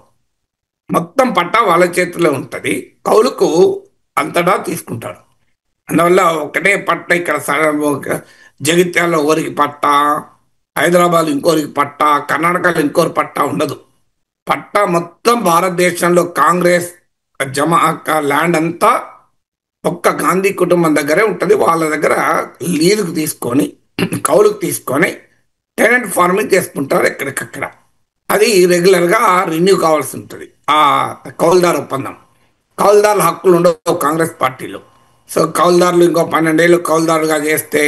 మొత్తం పట్టా వాళ్ళ చేతిలో ఉంటుంది. కౌలుకు అంతటా తీసుకుంటారు. అందువల్ల ఒకటే పట్ట ఇక్కడ జగిత్యాలలో ఒకరికి పట్టా, హైదరాబాద్ ఇంకోరికి పట్టా, కర్ణాటకలో ఇంకోరి పట్టా ఉండదు. పట్టా మొత్తం భారతదేశంలో కాంగ్రెస్ ల్యాండ్ అంతా ఒక్క గాంధీ కుటుంబం దగ్గరే ఉంటుంది. వాళ్ళ దగ్గర లీజుకు తీసుకొని, కౌలుకు తీసుకొని టెనెంట్ ఫార్మింగ్ చేసుకుంటారు ఎక్కడికక్కడ. అది రెగ్యులర్గా రెన్యూ కావాల్సి ఉంటుంది ఆ కౌలుదారు ఒప్పందం. కౌలుదారుల హక్కులు ఉండవు కాంగ్రెస్ పార్టీలో. సో కౌలుదారులు ఇంకో 12 ఏళ్ళు కౌలుదారుగా చేస్తే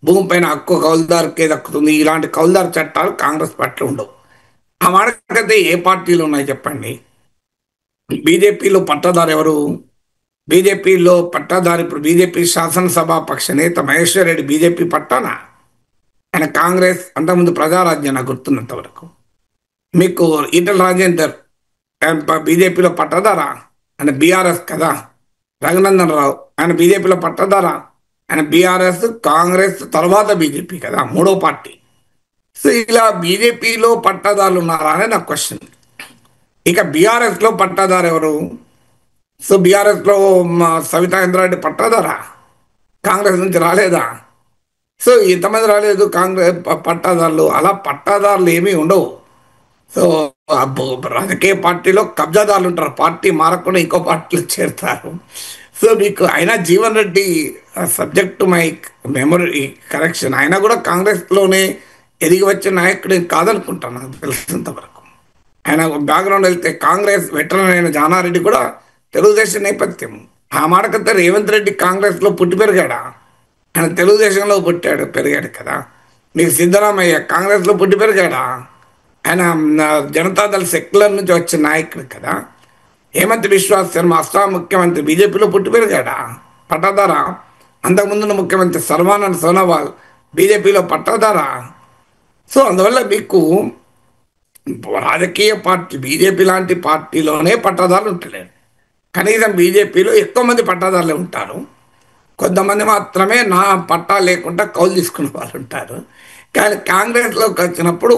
భూమి పైన హక్కు కౌలుదారుకే దక్కుతుంది. ఇలాంటి కౌలుదారు చట్టాలు కాంగ్రెస్ పార్టీలో ఉండవు. ఆ మాటకైతే ఏ పార్టీలు ఉన్నాయి చెప్పండి? బీజేపీలో పట్టాదారు ఎవరు? బీజేపీలో పట్టాదారు ఇప్పుడు బీజేపీ శాసనసభా పక్ష నేత మహేశ్వర్ రెడ్డి బీజేపీ పట్టానా? ఆయన కాంగ్రెస్, అంతకుముందు ప్రజారాజ్యం నాకు గుర్తున్నంత వరకు. మీకు ఈటల రాజేందర్ బీజేపీలో పట్టాదారా? ఆయన బీఆర్ఎస్ కదా. రఘునందన్ రావు ఆయన బీజేపీలో పట్టాదారా? ఆయన బీఆర్ఎస్, కాంగ్రెస్ తర్వాత బీజేపీ కదా, మూడో పార్టీ. సో ఇలా బీజేపీలో పట్టాదారులు ఉన్నారా అని నా క్వశ్చన్. ఇక బీఆర్ఎస్లో పట్టాదారు ఎవరు? సో బీఆర్ఎస్లో సవితా ఇంద్రారెడ్డి పట్టాదారా? కాంగ్రెస్ నుంచి రాలేదా? సో ఇంతమంది రాలేదు కాంగ్రెస్ పట్టాదారులు. అలా పట్టాదారులు ఏమీ ఉండవు. సో రాజకీయ పార్టీలో కబ్జాదారులు ఉంటారు, పార్టీ మారకుండా ఇంకో పార్టీలో చేరుతారు. సో మీకు అయినా Jeevan Reddy, subject my memory correction, ఆయన కూడా కాంగ్రెస్లోనే ఎదిగి వచ్చిన నాయకుడు కాదనుకుంటాను నాకు తెలిసినంత వరకు. ఆయన బ్యాక్గ్రౌండ్ వెళ్తే కాంగ్రెస్ వెటరన్ అయిన జానారెడ్డి కూడా తెలుగుదేశం నేపథ్యం. ఆ మాటకంతా రేవంత్ రెడ్డి కాంగ్రెస్లో పుట్టి పెరిగాడా? ఆయన తెలుగుదేశంలో పుట్టాడు పెరిగాడు కదా. మీకు సిద్ధరామయ్య కాంగ్రెస్లో పుట్టి పెరిగాడా? ఆయన జనతాదళ సెక్యులర్ నుంచి వచ్చిన నాయకుడు కదా. హేమంత్ విశ్వాస్ శర్మ అస్సాం ముఖ్యమంత్రి బీజేపీలో పుట్టి పెరిగాడా? పట్టాదారా? అంతకుముందున్న ముఖ్యమంత్రి సర్వానంద్ సోనోవాల్ బీజేపీలో పట్టాదారా? సో అందువల్ల మీకు రాజకీయ పార్టీ బీజేపీ లాంటి పార్టీలోనే పట్టాదారులు ఉంటలేరు. కనీసం బీజేపీలో ఎక్కువ మంది పట్టాదారులు ఉంటారు, కొంతమంది మాత్రమే నా పట్టా లేకుండా కౌలు తీసుకునే వాళ్ళు ఉంటారు. కానీ కాంగ్రెస్లోకి వచ్చినప్పుడు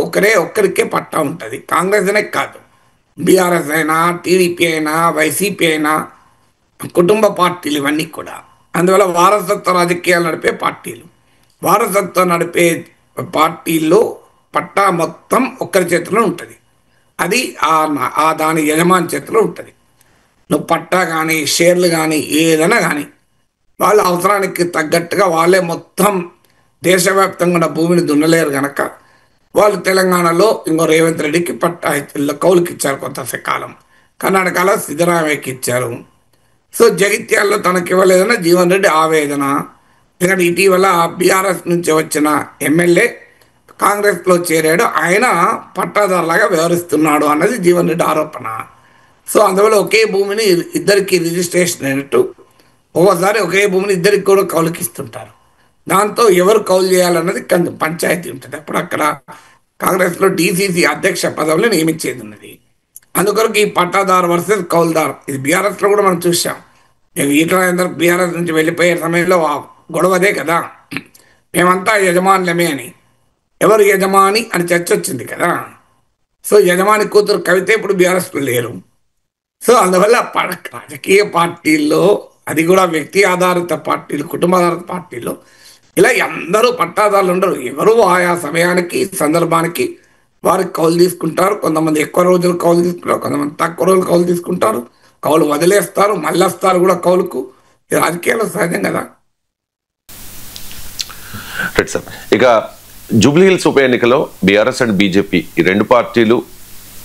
ఒక్కరికే పట్టా ఉంటుంది. కాంగ్రెస్ అనే కాదు, బీఆర్ఎస్ అయినా, టీడీపీ అయినా, వైసీపీ అయినా, కుటుంబ పార్టీలు ఇవన్నీ కూడా. అందువల్ల వారసత్వ రాజకీయాలు నడిపే పార్టీలు, వారసత్వం నడిపే పార్టీల్లో పట్టా మొత్తం ఒక్కరి చేతిలో ఉంటుంది. అది ఆ దాని యజమాని చేతిలో ఉంటుంది. నువ్వు పట్టా కానీ, షేర్లు కానీ, ఏదైనా కానీ వాళ్ళ అవసరానికి తగ్గట్టుగా వాళ్ళే మొత్తం దేశవ్యాప్తంగా ఉన్న భూమిని దున్నలేరు కనుక వాళ్ళు తెలంగాణలో ఇంకో రేవంత్ రెడ్డికి పట్టా కౌలుకి ఇచ్చారు కొంతకాలం, కర్ణాటకలో సిద్ధరామయ్యకి ఇచ్చారు. సో జగిత్యాల్లో తనకి ఇవ్వలేదన్న జీవన్ రెడ్డి ఆవేదన. ఎందుకంటే ఇటీవల బీఆర్ఎస్ నుంచి వచ్చిన ఎమ్మెల్యే కాంగ్రెస్లో చేరాడు, ఆయన పట్టాదారులాగా వ్యవహరిస్తున్నాడు అన్నది జీవన్ రెడ్డి ఆరోపణ. సో అందువల్ల ఒకే భూమిని ఇద్దరికి రిజిస్ట్రేషన్ అయినట్టు ఒక్కోసారి ఒకే భూమిని ఇద్దరికి కూడా కౌలుకి ఇస్తుంటారు. దాంతో ఎవరు కౌలు చేయాలన్నది పంచాయతీ ఉంటుంది. అప్పుడు అక్కడ కాంగ్రెస్లో డీసీసీ అధ్యక్ష పదవులు నియమించేది ఉన్నది. అందుకొరకు ఈ పట్టాదారు వర్సెస్ కౌలుదారు ఇది బీఆర్ఎస్లో కూడా మనం చూసాం. మేము ఈటల బీఆర్ఎస్ నుంచి వెళ్ళిపోయే సమయంలో ఆ గొడవదే కదా, మేమంతా యజమానులమే అని. ఎవరు యజమాని అని చర్చ వచ్చింది కదా. సో యజమాని కూతురు కవిత ఇప్పుడు బీఆర్ఎస్లో లేరు. సో అందువల్ల రాజకీయ పార్టీల్లో, అది కూడా వ్యక్తి ఆధారిత పార్టీలు, కుటుంబ ఆధారిత పార్టీల్లో ఇలా అందరూ పట్టాదారులు ఉండరు. ఎవరు ఆయా సమయానికి సందర్భానికి వారికి కౌలు తీసుకుంటారు. కొంతమంది ఎక్కువ రోజులు కౌలు తీసుకుంటారు, కొంతమంది తక్కువ రోజులు కౌలు తీసుకుంటారు, కౌలు వదిలేస్తారు, మళ్ళీ వస్తారు కూడా కౌలుకు. ఇది రాజకీయాల్లో సహజం కదా.
Right sir. ఇక జూబ్లీ హిల్స్ ఉప ఎన్నికలో బీఆర్ఎస్ అండ్ బీజేపీ ఈ రెండు పార్టీలు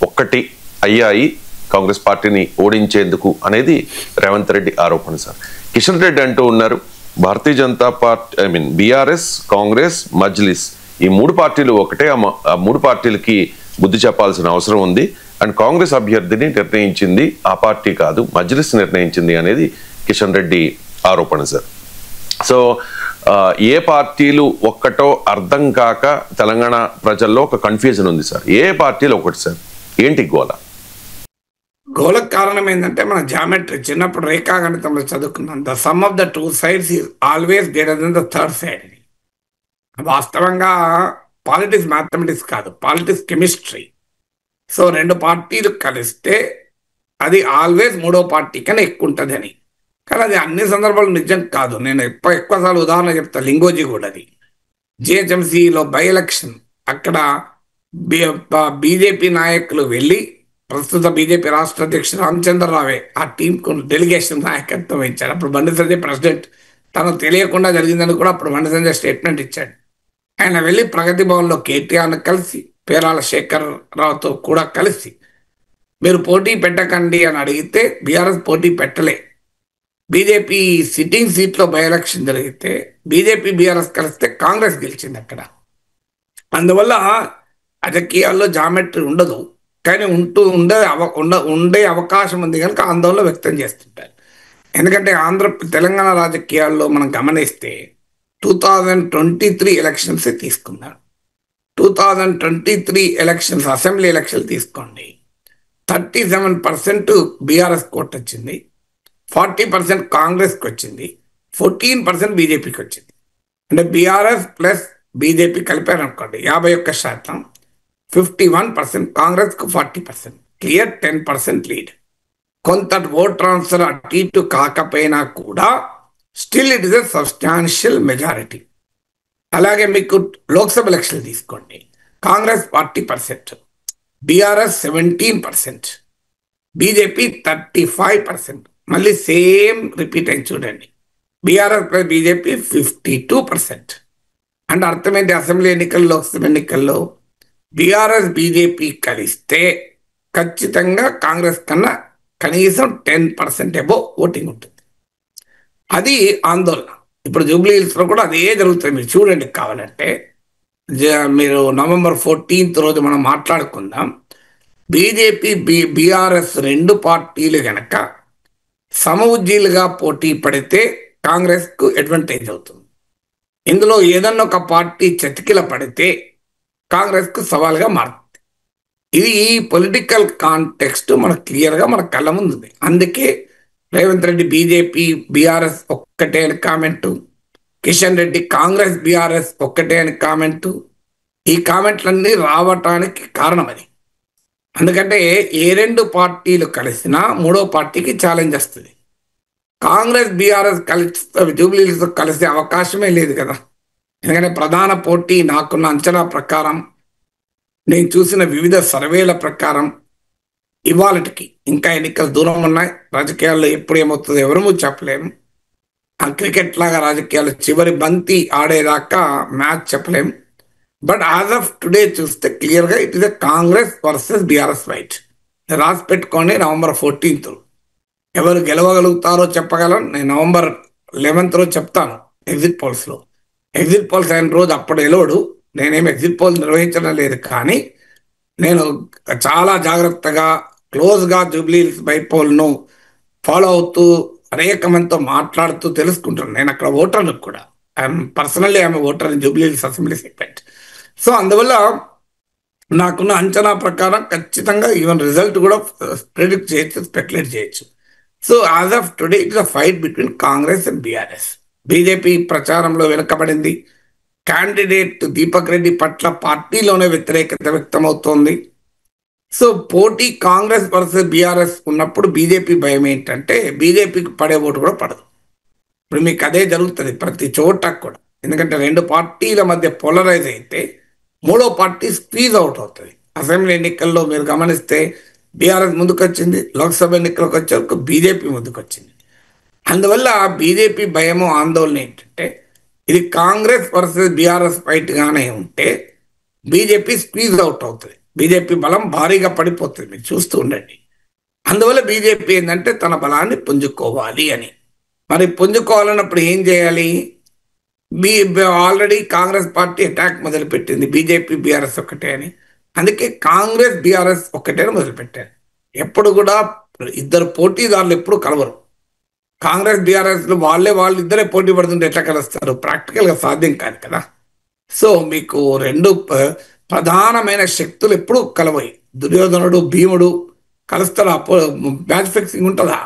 ఒక్కటి అయ్యాయి కాంగ్రెస్ పార్టీని ఓడించేందుకు అనేది రేవంత్ రెడ్డి ఆరోపణ సార్. కిషన్ రెడ్డి అంటూ ఉన్నారు, భారతీయ జనతా పార్టీ బీఆర్ఎస్, కాంగ్రెస్, మజ్లిస్ ఈ మూడు పార్టీలు ఒకటే, ఆ మూడు పార్టీలకి బుద్ధి చెప్పాల్సిన అవసరం ఉంది. అండ్ కాంగ్రెస్ అభ్యర్థిని నిర్ణయించింది ఆ పార్టీ కాదు, మజ్లిస్ నిర్ణయించింది అనేది కిషన్ రెడ్డి ఆరోపణ సార్. సో ఏ పార్టీలు ఒక్కటో అర్థం కాక తెలంగాణ ప్రజల్లో ఒక కన్ఫ్యూజన్ ఉంది సార్. ఏ పార్టీలు ఒకటి సార్, ఏంటి గోల?
గోలకు కారణం ఏంటంటే మన జామెట్రీ చిన్నప్పుడు రేఖాగణితంలో చదువుకున్నాం. The sum of the two sides is always greater than the third side. వాస్తవంగా పాలిటిక్స్ మ్యాథమెటిక్స్ కాదు, పాలిటిక్స్ కెమిస్ట్రీ. సో రెండు పార్టీలు కలిస్తే అది ఆల్వేస్ మూడో పార్టీ కన్నా ఎక్కువ ఉంటుంది అని. కానీ అది అన్ని సందర్భాలు నిజం కాదు. నేను ఎక్కువసార్లు ఉదాహరణ చెప్తా. లింగోజీ కూడా అది జిహెచ్ఎంసీలో బై ఎలక్షన్, అక్కడ బీజేపీ నాయకులు వెళ్ళి, ప్రస్తుత బీజేపీ రాష్ట్ర అధ్యక్షుడు రామచంద్రరావే ఆ టీంకు డెలిగేషన్ నాయకత్వం ఇచ్చాడు. అప్పుడు బండి సంజయ్ ప్రెసిడెంట్, తనకు తెలియకుండా జరిగిందని కూడా అప్పుడు బండి సంజయ్ స్టేట్మెంట్ ఇచ్చాడు. ఆయన వెళ్ళి ప్రగతి భవన్లో కేటీఆర్ను కలిసి, పేరాల శేఖర్ రావుతో కూడా కలిసి మీరు పోటీ పెట్టకండి అని అడిగితే బీఆర్ఎస్ పోటీ పెట్టలే. బీజేపీ సిట్టింగ్ సీట్లో బై ఎలక్షన్ జరిగితే బీజేపీ బీఆర్ఎస్ కలిస్తే కాంగ్రెస్ గెలిచింది అక్కడ. అందువల్ల రాజకీయాల్లో జామెట్రీ ఉండదు, కానీ ఉండే అవకాశం ఉంది కనుక ఆందోళన వ్యక్తం చేస్తుంటారు. ఎందుకంటే తెలంగాణ రాజకీయాల్లో మనం గమనిస్తే 2023 ఎలక్షన్స్ తీసుకుందాం. 2023 ఎలక్షన్స్, అసెంబ్లీ ఎలక్షన్లు తీసుకోండి. 37% బీఆర్ఎస్ కోట్ వచ్చింది, 40% కాంగ్రెస్కి వచ్చింది, 14% బీజేపీకి వచ్చింది. అంటే బీఆర్ఎస్ ప్లస్ బీజేపీ కలిపారనుకోండి 51%, 51% కాంగ్రెస్కు 40%, క్లియర్ 10% లీడ్. కొంత ఓట్ ట్రాన్స్ఫర్ అటు ఇటు కాకపోయినా కూడా still it is a substantial majority. అలాగే మీకు లోక్సభ ఎలక్షన్లు తీసుకోండి. Congress 40%, BRS 17%, BJP 35%. మళ్ళీ సేమ్ రిపీట్ అయింది చూడండి. BRS plus BJP 52%. అంటే అర్థమైంది, అసెంబ్లీ ఎన్నికల్లో, లోక్సభ ఎన్నికల్లో బీఆర్ఎస్ బీజేపీ కలిస్తే ఖచ్చితంగా కాంగ్రెస్ కన్నా కనీసం 10% అబోవ్ ఓటింగ్ ఉంటుంది. అది ఆందోళన. ఇప్పుడు జూబ్లీ హిల్స్లో కూడా అదే జరుగుతుంది. మీరు చూడండి, కావాలంటే మీరు November 14th రోజు మనం మాట్లాడుకుందాం. బీజేపీ బీఆర్ఎస్ రెండు పార్టీలు కనుక సమఉజ్జీలుగా పోటీ పడితే కాంగ్రెస్కు అడ్వాంటేజ్ అవుతుంది. ఇందులో ఏదన్నా ఒక పార్టీ చతికిల పడితే కాంగ్రెస్కు సవాల్గా మారుతుంది. ఇది ఈ పొలిటికల్ కాంటెక్స్ట్ మనకు క్లియర్గా మన కళ్ళ ముందు ఉంది. అందుకే రేవంత్ రెడ్డి బీజేపీ బీఆర్ఎస్ ఒక్కటే అని కామెంటు, కిషన్ రెడ్డి కాంగ్రెస్ బీఆర్ఎస్ ఒక్కటే అని కామెంటు, ఈ కామెంట్లన్నీ రావటానికి కారణం అది. ఎందుకంటే ఏ రెండు పార్టీలు కలిసినా మూడో పార్టీకి ఛాలెంజ్ వస్తుంది. కాంగ్రెస్ బీఆర్ఎస్ కలిసి జూబ్లీ హిల్స్ కలిసే అవకాశమే లేదు కదా. ఎందుకంటే ప్రధాన పోటీ నాకున్న అంచనా ప్రకారం, నేను చూసిన వివిధ సర్వేల ప్రకారం ఇవాళకి ఇంకా ఎన్నికలు దూరం ఉన్నాయి. రాజకీయాల్లో ఎప్పుడు ఏమవుతుందో ఎవరూ చెప్పలేము. క్రికెట్ లాగా రాజకీయాలు చివరి బంతి ఆడేదాకా మ్యాచ్ చెప్పలేము. బట్ యాజ్ ఆఫ్ టుడే చూస్తే క్లియర్గా it is a Congress versus BRS fight. రాసి పెట్టుకోండి, November 14th ఎవరు గెలవగలుగుతారో చెప్పగలం. నేను November 11th రోజు చెప్తాను ఎగ్జిట్ పోల్స్లో. ఎగ్జిట్ పోల్స్ అయిన రోజు అప్పుడు గెలవడు, నేనేమి ఎగ్జిట్ పోల్స్ నిర్వహించడం లేదు. కానీ నేను చాలా జాగ్రత్తగా క్లోజ్గా జూబ్లీ హిల్స్ బైపోల్ను ఫాలో అవుతూ అనేక మందితో మాట్లాడుతూ తెలుసుకుంటాను. నేను అక్కడ ఓటర్ను కూడా, I'm personally voter in Jubilee hills assembly segment. So అందువల్ల నాకున్న అంచనా ప్రకారం ఖచ్చితంగా ఈవెన్ రిజల్ట్ కూడా ప్రిడిక్ట్ చేయొచ్చు, స్పెక్యులేట్ చేయొచ్చు. So as of today it's a fight between Congress and BRS. BJP ప్రచారంలో వెనుకబడింది. క్యాండిడేట్ దీపక్ రెడ్డి పట్ల పార్టీలోనే వ్యతిరేకత వ్యక్తమవుతోంది. సో పోటీ కాంగ్రెస్ వర్సెస్ బీఆర్ఎస్ ఉన్నప్పుడు బీజేపీ భయం ఏంటంటే బీజేపీకి పడే ఓటు కూడా పడదు. ఇప్పుడు మీకు అదే జరుగుతుంది ప్రతి చోట కూడా. ఎందుకంటే రెండు పార్టీల మధ్య పోలరైజ్ అయితే మూడో పార్టీ స్క్వీజ్ అవుట్ అవుతుంది. అసెంబ్లీ ఎన్నికల్లో మీరు గమనిస్తే బీఆర్ఎస్ ముందుకొచ్చింది, లోక్సభ ఎన్నికలకు వచ్చేవరకు బీజేపీ ముందుకొచ్చింది. అందువల్ల బీజేపీ భయము ఆందోళన ఏంటంటే ఇది కాంగ్రెస్ వర్సెస్ బీఆర్ఎస్ ఫైట్గానే ఉంటే బీజేపీ స్క్వీజ్ అవుట్ అవుతుంది, బీజేపీ బలం భారీగా పడిపోతుంది, మీరు చూస్తూ ఉండండి. అందువల్ల బీజేపీ ఏంటంటే తన బలాన్ని పుంజుకోవాలి అని. మరి పుంజుకోవాలన్నప్పుడు ఏం చేయాలి? ఆల్రెడీ కాంగ్రెస్ పార్టీ అటాక్ మొదలుపెట్టింది బీజేపీ బీఆర్ఎస్ ఒక్కటే అని. అందుకే కాంగ్రెస్ బీఆర్ఎస్ ఒక్కటే మొదలుపెట్టారు. ఎప్పుడు కూడా ఇద్దరు పోటీదారులు ఎప్పుడు కలవరు. కాంగ్రెస్ బీఆర్ఎస్లు వాళ్ళు ఇద్దరే పోటీ పడుతుంటే ఎట్లా కలుస్తారు? ప్రాక్టికల్గా సాధ్యం కాదు కదా. సో మీకు రెండు ప్రధానమైన శక్తులు ఎప్పుడు కలవయి. దుర్యోధనుడు భీముడు కలుస్తారు, అప్పుడు మ్యాచ్ ఫిక్సింగ్ ఉంటుందా?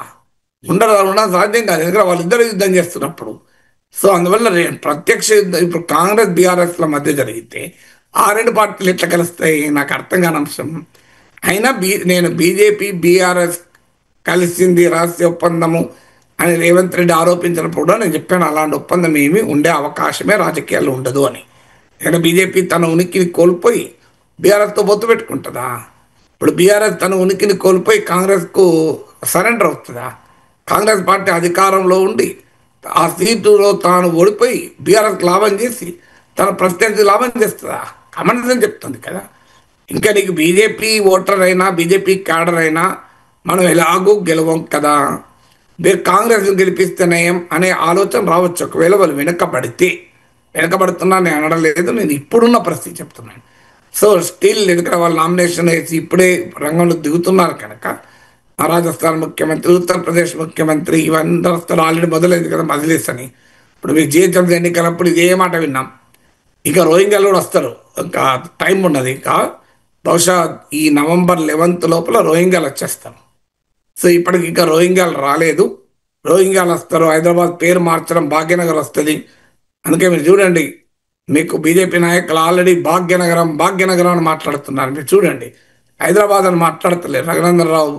ఉండడం సాధ్యం కాదు, ఎందుకంటే వాళ్ళిద్దరు యుద్ధం చేస్తున్నప్పుడు. సో అందువల్ల ప్రత్యక్ష యుద్ధం ఇప్పుడు కాంగ్రెస్ బీఆర్ఎస్ల మధ్య జరిగితే ఆ రెండు పార్టీలు ఎట్లా కలుస్తాయి? నాకు అర్థం కాని అంశం. అయినా నేను బీజేపీ బీఆర్ఎస్ కలిసింది రహస్య ఒప్పందము అని రేవంత్ రెడ్డి ఆరోపించినప్పుడు కూడా నేను చెప్పాను అలాంటి ఒప్పందం ఏమీ ఉండే అవకాశమే రాజకీయాల్లో ఉండదు అని. ఎందుకంటే బీజేపీ తన ఉనికిని కోల్పోయి బీఆర్ఎస్తో పొత్తు పెట్టుకుంటుందా? ఇప్పుడు బీఆర్ఎస్ తన ఉనికిని కోల్పోయి కాంగ్రెస్కు సరెండర్ అవుతుందా? కాంగ్రెస్ పార్టీ అధికారంలో ఉండి ఆ సీటులో తాను ఓడిపోయి బీఆర్ఎస్ లాభం చేసి తన ప్రత్యర్థి లాభం చేస్తుందా? కామన్ సెన్స్ చెప్తుంది కదా. ఇంకా నీకు బీజేపీ ఓటర్ అయినా బీజేపీ క్యాడర్ అయినా మనం ఎలాగూ గెలవం కదా, మీరు కాంగ్రెస్ గెలిపిస్తే నయం అనే ఆలోచన రావచ్చు ఒకవేళ వాళ్ళు వెనకబడుతున్నా నేను అనడం లేదు, నేను ఇప్పుడున్న పరిస్థితి చెప్తున్నాను. సో స్టిల్ ఎందుకంటే వాళ్ళు నామినేషన్ వేసి ఇప్పుడే రంగంలో దిగుతున్నారు కనుక రాజస్థాన్ ముఖ్యమంత్రి, ఉత్తరప్రదేశ్ ముఖ్యమంత్రి ఇవన్నీ వస్తారు. ఆల్రెడీ మొదలైంది కదా మజ్లిస్ అని. ఇప్పుడు మీకు జిహెచ్ఎంసీ ఎన్నికలప్పుడు ఇదే మాట విన్నాం. ఇంకా రోహింగ్యాలు కూడా వస్తారు, ఇంకా టైం ఉన్నది. ఇంకా బహుశా ఈ నవంబర్ 11 లోపల రోహింగ్యాలు వచ్చేస్తారు. సో ఇప్పటికి ఇంకా రోహింగ్యాలు రాలేదు, రోహింగ్యాలు వస్తారు. హైదరాబాద్ పేరు మార్చడం భాగ్యనగర్ వస్తుంది. అందుకే మీరు చూడండి, మీకు బీజేపీ నాయకులు ఆల్రెడీ భాగ్యనగరం అని మాట్లాడుతున్నారు. మీరు చూడండి, హైదరాబాద్ అని మాట్లాడతలేదు. రఘునందన్ రావు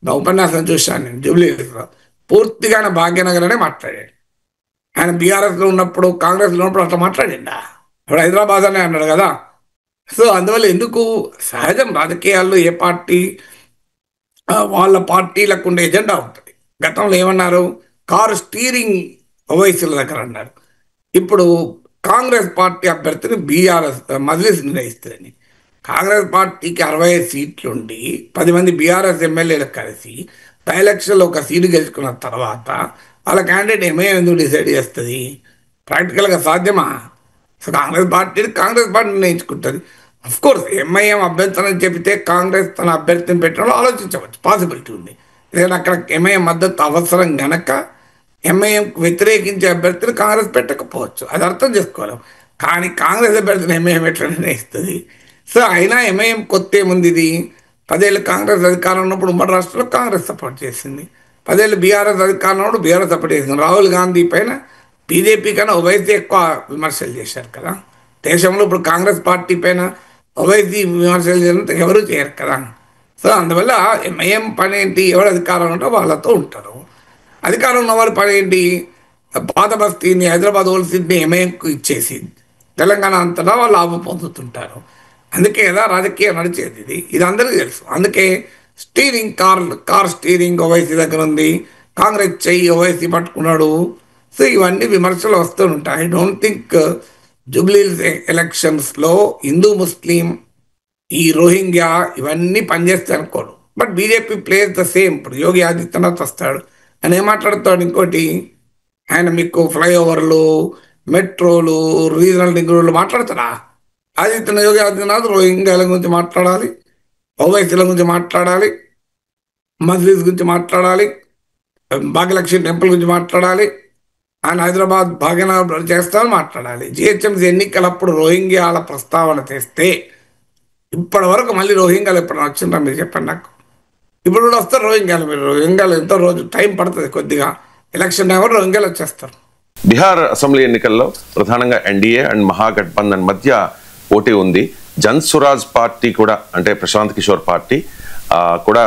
ఉపన్యాసం చూశాను నేను జూబ్లీహిల్స్లో, పూర్తిగా ఆయన భాగ్యనగర్ అనే మాట్లాడాడు. ఆయన బీఆర్ఎస్లో ఉన్నప్పుడు కాంగ్రెస్లో ఉన్నప్పుడు అట్లా మాట్లాడిండా? ఇప్పుడు హైదరాబాద్ అనే అన్నాడు కదా. సో అందువల్ల ఎందుకు సహజం రాజకీయాల్లో ఏ పార్టీ వాళ్ళ పార్టీలకు ఉండే ఎజెండా ఉంటుంది. గతంలో ఏమన్నారు? కారు స్టీరింగ్ ఓవైసీల దగ్గర అన్నారు. ఇప్పుడు కాంగ్రెస్ పార్టీ అభ్యర్థిని బీఆర్ఎస్ మజ్లిస్ నిర్ణయిస్తుందని. కాంగ్రెస్ పార్టీకి 65 సీట్లుండి 10 మంది బీఆర్ఎస్ ఎమ్మెల్యేలు కలిసి బై ఎలక్షన్లో ఒక సీటు గెలుచుకున్న తర్వాత వాళ్ళ క్యాండిడేట్ ఎంఐఎం ఎందుకు డిసైడ్ చేస్తుంది? ప్రాక్టికల్గా సాధ్యమా? సో కాంగ్రెస్ పార్టీ నిర్ణయించుకుంటుంది. అఫ్కోర్స్ ఎంఐఎం అభ్యర్థన చెబితే కాంగ్రెస్ తన అభ్యర్థిని పెట్టడంలో ఆలోచించవచ్చు, పాసిబిలిటీ ఉంది. ఎందుకంటే అక్కడ ఎంఐఎం మద్దతు అవసరం గనక ఎంఐఎంకు వ్యతిరేకించే అభ్యర్థిని కాంగ్రెస్ పెట్టకపోవచ్చు, అది అర్థం చేసుకోలేం. కానీ కాంగ్రెస్ అభ్యర్థిని ఎంఐఎం ఎట్లా నిర్ణయిస్తుంది? సో అయినా ఎంఐఎం కొత్త ఏముంది? ఇది 10 ఏళ్ళు కాంగ్రెస్ అధికారం ఉన్నప్పుడు ఉమ్మడి రాష్ట్రంలో కాంగ్రెస్ సపోర్ట్ చేసింది, 10 ఏళ్ళు బీఆర్ఎస్ అధికారంలో ఉన్నప్పుడు బీఆర్ఎస్ సపోర్ట్ చేసింది. రాహుల్ గాంధీ పైన బీజేపీ కన్నా ఓవైసీ ఎక్కువ విమర్శలు చేశారు కదా. దేశంలో ఇప్పుడు కాంగ్రెస్ పార్టీ పైన ఓవైసీ విమర్శలు చేసినంత ఎవరూ చేయరు కదా. సో అందువల్ల ఎంఐఎం పని ఏంటి? ఎవరు అధికారం ఉంటే వాళ్ళతో ఉంటారు. అధికారం ఉన్న వారి పని ఏంటి? పాత బస్తీని, హైదరాబాద్ ఓల్డ్ సిటీని ఎంఐఎంకు ఇచ్చేసి తెలంగాణ అంతటా వాళ్ళు లాభం పొందుతుంటారు. అందుకే కదా రాజకీయం నడిచేది. ఇది అందరికీ తెలుసు. అందుకే స్టీరింగ్ కార్ స్టీరింగ్ ఓవైసీ దగ్గర ఉంది, కాంగ్రెస్ చెయ్యి ఓవైసీ పట్టుకున్నాడు. సో ఇవన్నీ విమర్శలు వస్తూ ఉంటాయి. ఐ డోంట్ థింక్ జూబ్లీహిల్స్ ఎలక్షన్స్లో హిందూ ముస్లిం ఈ రోహింగ్యా ఇవన్నీ పనిచేస్తాయి అనుకోడు. But BJP place the same. ఇప్పుడు యోగి ఆదిత్యనాథ్ వస్తాడు, ఆయన ఏం మాట్లాడతాడు? ఇంకోటి ఆయన మీకు ఫ్లైఓవర్లు, మెట్రోలు, రీజనల్ రింగ్ రోడ్లు మాట్లాడతాడా? యోగి ఆదిత్యనాథ్ రోహింగ్యాల గురించి మాట్లాడాలి, ఓవైసీల గురించి మాట్లాడాలి, మజ్లిస్ గురించి మాట్లాడాలి, భాగ్యలక్ష్మి టెంపుల్ గురించి మాట్లాడాలి, ఆయన హైదరాబాద్ భాగ్యనగర్ చేస్తామని మాట్లాడాలి. జిహెచ్ఎంసీ ఎన్నికలప్పుడు రోహింగ్యాల ప్రస్తావన తెస్తే ఇప్పటి వరకు మళ్ళీ రోహింగ్యాలు ఎప్పుడైనా వచ్చిందా మీరు చెప్పండి నాకు. ఇప్పుడు కూడా వస్తారు రోహింగ్యాలు. మీరు రోహింగ్యాలు ఎంతో రోజు టైం పడుతుంది కొద్దిగా, ఎలక్షన్ టైం కూడా రోహింగ్యాలు వచ్చేస్తారు.
బీహార్ అసెంబ్లీ ఎన్నికల్లో ప్రధానంగా ఎన్డీఏ అండ్ మహాగఠబంధన్ మధ్య పోటీ ఉంది. జన్ స్వరాజ్ పార్టీ కూడా, అంటే ప్రశాంత్ కిషోర్ పార్టీ కూడా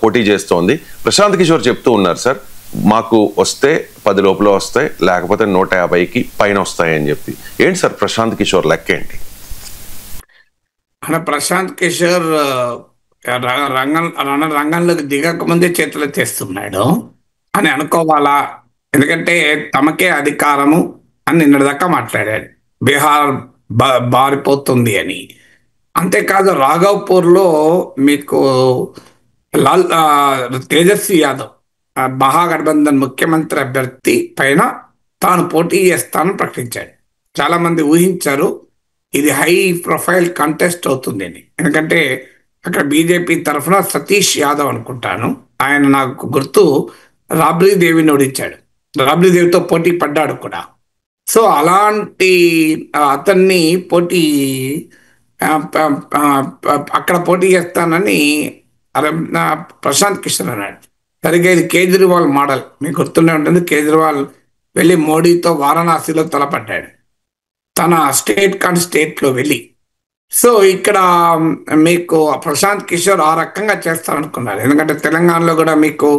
పోటీ చేస్తోంది. ప్రశాంత్ కిషోర్ చెప్తూ ఉన్నారు, సార్ మాకు వస్తే 10 లోపల వస్తాయి, లేకపోతే 150కి పైన వస్తాయని చెప్పి. ఏంటి సార్ ప్రశాంత్ కిషోర్ లెక్క ఏంటి?
అంటే ప్రశాంత్ కిషోర్ రంగంలోకి దిగక ముందే చేతులు తెస్తున్నాడు అని అనుకోవాలా? ఎందుకంటే తమకే అధికారము అని నిన్నటిదాకా మాట్లాడాడు, బీహార్ బారిపోతుంది అని. అంతేకాదు రాఘవ్పూర్లో మీకు తేజస్వి యాదవ్ మహాగఠబంధన్ ముఖ్యమంత్రి అభ్యర్థి పైన తాను పోటీ చేస్తానని ప్రకటించాడు. చాలా మంది ఊహించారు ఇది హై ప్రొఫైల్ కంటెస్ట్ అవుతుంది అని. ఎందుకంటే అక్కడ బీజేపీ తరఫున సతీష్ యాదవ్ అనుకుంటాను, ఆయన నాకు గుర్తు రాబ్రీ దేవిని ఓడించాడు, రాబ్రీ దేవితో పోటీ పడ్డాడు కూడా. సో అలాంటి అతన్ని అక్కడ పోటీ చేస్తానని ప్రశాంత్ కిషోర్ అన్నాడు. సరిగ్గా ఇది కేజ్రీవాల్ మోడల్, మీకు గుర్తుండే ఉంటుంది. కేజ్రీవాల్ వెళ్ళి మోడీతో వారణాసిలో తలపడ్డాడు, తన స్టేట్లో వెళ్ళి. సో ఇక్కడ మీకు ప్రశాంత్ కిషోర్ ఆ రకంగా చేస్తారనుకున్నారు. ఎందుకంటే తెలంగాణలో కూడా మీకు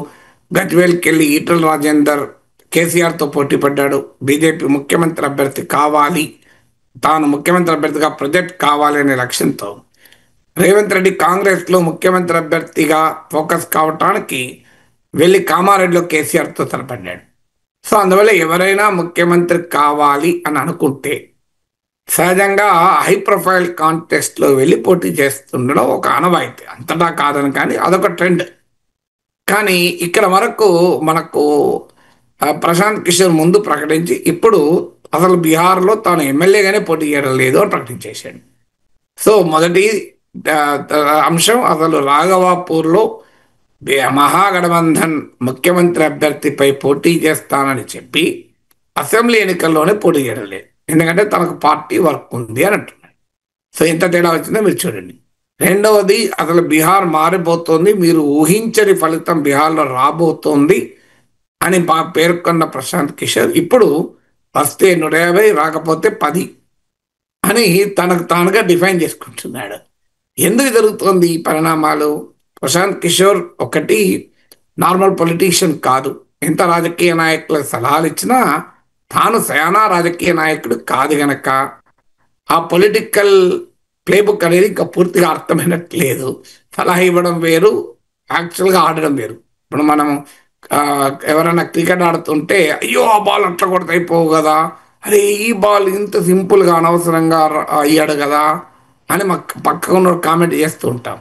గజ్వేల్కి వెళ్ళి ఈటల రాజేందర్ కేసీఆర్తో పోటీ పడ్డాడు. బీజేపీ ముఖ్యమంత్రి అభ్యర్థి కావాలి, తాను ముఖ్యమంత్రి అభ్యర్థిగా ప్రొజెక్ట్ కావాలి అనే లక్ష్యంతో రేవంత్ రెడ్డి కాంగ్రెస్లో ముఖ్యమంత్రి అభ్యర్థిగా ఫోకస్ కావటానికి వెళ్ళి కామారెడ్డిలో కేసీఆర్తో తలపడ్డాడు. సో అందువల్ల ఎవరైనా ముఖ్యమంత్రి కావాలి అని అనుకుంటే సహజంగా హై ప్రొఫైల్ కాంటెస్ట్లో వెళ్ళి పోటీ చేస్తుండడం ఒక ఆనవాయితీ, అంతటా కాదని, కానీ అదొక ట్రెండ్. కానీ ఇక్కడ వరకు మనకు ప్రశాంత్ కిషోర్ ముందు ప్రకటించి ఇప్పుడు అసలు బీహార్లో తాను ఎమ్మెల్యేగానే పోటీ చేయడం లేదు అని ప్రకటించేశాడు. సో మొదటి అంశం, అసలు రాఘవాపూర్లో మహాగఠబంధన్ ముఖ్యమంత్రి అభ్యర్థిపై పోటీ చేస్తానని చెప్పి అసెంబ్లీ ఎన్నికల్లోనే పోటీ చేయడం లేదు, ఎందుకంటే తనకు పార్టీ వర్క్ ఉంది అని అంటున్నాడు. సో ఎంత తేడా వచ్చిందో మీరు చూడండి. రెండవది, అసలు బీహార్ మారిపోతుంది, మీరు ఊహించని ఫలితం బీహార్లో రాబోతోంది అని పేర్కొన్న ప్రశాంత్ కిషోర్ ఇప్పుడు వస్తే 150, రాకపోతే 10 అని తనకు తానుగా డిఫైన్ చేసుకుంటున్నాడు. ఎందుకు జరుగుతోంది ఈ పరిణామాలు? ప్రశాంత్ కిషోర్ ఒకటి నార్మల్ పొలిటీషియన్ కాదు, ఎంత రాజకీయ నాయకులకు సలహాలు ఇచ్చినా తాను సయానా రాజకీయ నాయకుడు కాదు గనక ఆ పొలిటికల్ ప్లేబుక్ అనేది ఇంకా పూర్తిగా అర్థమైనట్లేదు. సలహా ఇవ్వడం వేరు, యాక్చువల్గా ఆడడం వేరు. ఇప్పుడు మనం ఎవరైనా క్రికెట్ ఆడుతుంటే అయ్యో ఆ బాల్ అట్లా కొడితే అయిపోవు కదా, అరే ఈ బాల్ ఇంత సింపుల్గా అనవసరంగా అయ్యాడు కదా అని పక్కన ఉన్న కామెంట్ చేస్తూ ఉంటాం.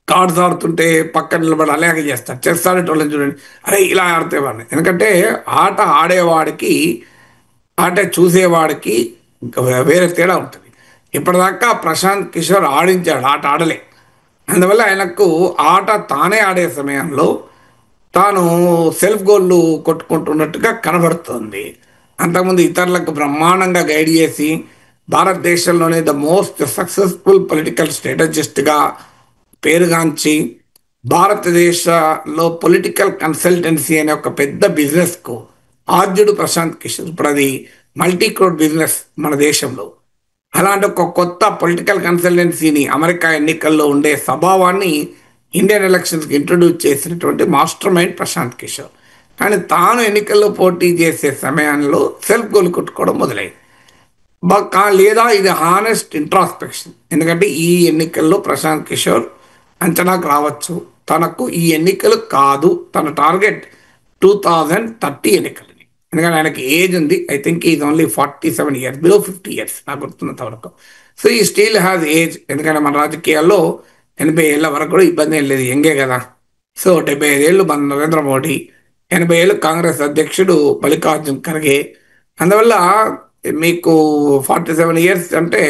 కార్డ్స్ ఆడుతుంటే పక్కన నిలబడి అలాగే చేస్తారు. చెస్ ఆడేటోళ్ళని చూడండి, అరే ఇలా ఆడితే వాడిని. ఎందుకంటే ఆట ఆడేవాడికి ఆట చూసేవాడికి వేరే తేడా ఉంటుంది. ఇప్పటిదాకా ప్రశాంత్ కిషోర్ ఆడించాడు, ఆట ఆడలే. అందువల్ల ఆయనకు ఆట తానే ఆడే సమయంలో తాను సెల్ఫ్ గోల్లు కొట్టుకుంటున్నట్టుగా కనబడుతుంది. అంతకుముందు ఇతరులకు బ్రహ్మాండంగా గైడ్ చేసి భారతదేశంలోనే ద మోస్ట్ సక్సెస్ఫుల్ పొలిటికల్ స్ట్రాటజిస్ట్గా పేరుగాంచి భారతదేశంలో పొలిటికల్ కన్సల్టెన్సీ అనే ఒక పెద్ద బిజినెస్కు ఆద్యుడు ప్రశాంత్ కిషోర్. ఇప్పుడు అది మల్టీ క్రోడ్ బిజినెస్ మన దేశంలో. అలాంటి ఒక కొత్త పొలిటికల్ కన్సల్టెన్సీని అమెరికా ఎన్నికల్లో ఉండే స్వభావాన్ని ఇండియన్ ఎలక్షన్స్కి ఇంట్రొడ్యూస్ చేసినటువంటి మాస్టర్ మైండ్ ప్రశాంత్ కిషోర్. కానీ తాను ఎన్నికల్లో పోటీ చేసే సమయంలో సెల్ఫ్ గోల్ కొట్టుకోవడం మొదలైంది. లేదా ఇది హానెస్ట్ ఇంట్రాస్పెక్షన్. ఎందుకంటే ఈ ఎన్నికల్లో ప్రశాంత్ కిషోర్ అంచనాకు రావచ్చు, తనకు ఈ ఎన్నికలు కాదు, తన టార్గెట్ 2030 ఎన్నికలని. ఎందుకంటే ఆయనకి ఏజ్ ఉంది, I think is only 47 years, below 50 years నాకు గుర్తున్నంత వరకు. సో ఈ స్టిల్ హ్యాజ్ ఏజ్. ఎందుకంటే మన రాజకీయాల్లో 80 ఏళ్ళ వరకు కూడా ఇబ్బంది ఏం లేదు, ఎంగే కదా. సో 75 ఏళ్ళు మన నరేంద్ర మోడీ, 80 ఏళ్ళు కాంగ్రెస్ అధ్యక్షుడు మల్లికార్జున్ ఖర్గే. అందువల్ల మీకు 47 years అంటే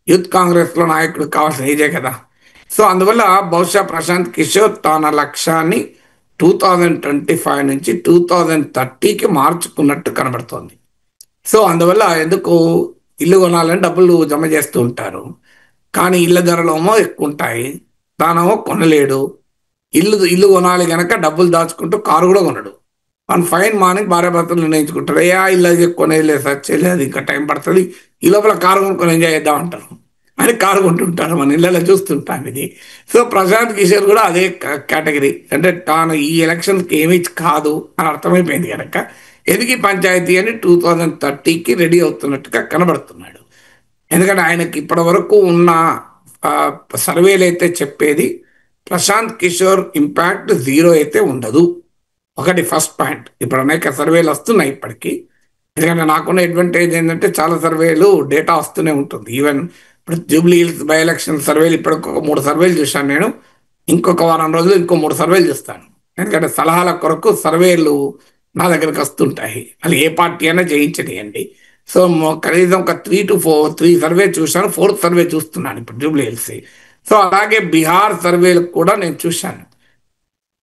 యూత్ కాంగ్రెస్లో నాయకుడు కావాల్సిన ఏజే కదా. సో అందువల్ల బహుశా ప్రశాంత్ కిషోర్ తన లక్ష్యాన్ని 2025 నుంచి 2030కి మార్చుకున్నట్టు కనబడుతోంది. సో అందువల్ల ఎందుకు ఇల్లు కొనాలని డబ్బులు జమ చేస్తూ ఉంటారు. కానీ ఇళ్ళ ధరలేమో ఎక్కువ ఉంటాయి, తానేమో కొనలేడు. ఇల్లు కొనాలి కనుక డబ్బులు దాచుకుంటూ కారు కూడా కొనడు. వన్ ఫైన్ మార్నింగ్ భార్యాభర్తలు నిర్ణయించుకుంటారు, ఏ ఇల్లు కొనేది లేదు సార్, చేయలేదు, ఇంకా టైం పడుతుంది, ఈ లోపల కారు కొనుక్కొని ఎంజాయ్ చేద్దాం అంటారు అని కారు కొంటుంటారు. మన ఇళ్ళలో చూస్తుంటాం ఇది. సో ప్రశాంత్ కిషోర్ కూడా అదే కేటగిరీ. అంటే తాను ఈ ఎలక్షన్కి ఏమీ కాదు అని అర్థమైపోయింది కనుక ఎదిగి పంచాయతీ అని 2030కి రెడీ అవుతున్నట్టుగా కనబడుతున్నాడు. ఎందుకంటే ఆయనకి ఇప్పటి వరకు ఉన్న సర్వేలు అయితే చెప్పేది ప్రశాంత్ కిషోర్ ఇంపాక్ట్ 0 అయితే ఉండదు. ఒకటి ఫస్ట్ పాయింట్. ఇప్పుడు అనేక సర్వేలు వస్తున్నాయి ఇప్పటికీ. ఎందుకంటే నాకున్న అడ్వాంటేజ్ ఏంటంటే చాలా సర్వేలు డేటా వస్తూనే ఉంటుంది. ఈవెన్ ఇప్పుడు జూబ్లీ హిల్స్ బై ఎలక్షన్ సర్వేలు ఇప్పటికి ఒక 3 సర్వేలు చూశాను నేను. ఇంకొక వారం రోజులు ఇంకో 3 సర్వేలు చూస్తాను. ఎందుకంటే సలహాల కొరకు సర్వేలు నా దగ్గరికి వస్తుంటాయి. అది ఏ పార్టీ అయినా చేయించనియండి. సో కనీసం ఒక 3 సర్వే చూశాను, 4th సర్వే చూస్తున్నాను ఇప్పుడు జూబ్లీ హిల్స్. సో అలాగే బీహార్ సర్వేలు కూడా నేను చూశాను.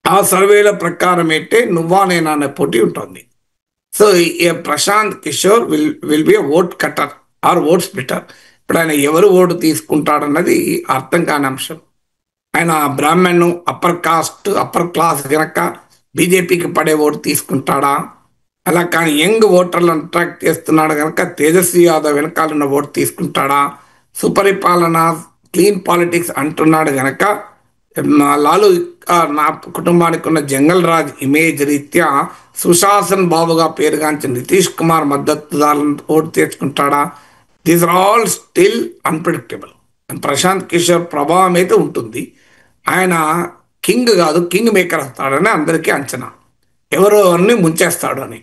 ఆ సర్వేల ప్రకారం అయితే నువ్వా నేనా అనే పోటీ ఉంటుంది. So Prashant Kishor will be vote cutter or vote splitter. ఇప్పుడు ఆయన ఎవరు ఓటు తీసుకుంటాడన్నది అర్థం కాని అంశం. ఆయన Brahmin, upper caste, upper class కనుక బీజేపీకి పడే ఓటు తీసుకుంటాడా? అలా కానీ యంగ్ ఓటర్లను అట్రాక్ట్ చేస్తున్నాడు కనుక తేజస్వి యాదవ్ వెనకాలన్న ఓటు తీసుకుంటాడా? సుపరిపాలన, క్లీన్ పాలిటిక్స్ అంటున్నాడు కనుక లాలు నా కుటుంబానికి ఉన్న జంగల్ రాజ్ ఇమేజ్ రీత్యా సుశాసన్ బాబుగా పేరుగాంచిన నితీష్ కుమార్ మద్దతుదారులను ఓటు తెచ్చుకుంటాడా? These are all still unpredictable. Prashant Kishor ప్రభావం అయితే ఉంటుంది. ఆయన కింగ్ కాదు, కింగ్ మేకర్ అవుతాడని అందరికీ అంచనా, ఎవరో అన్ని ముంచేస్తాడు అని.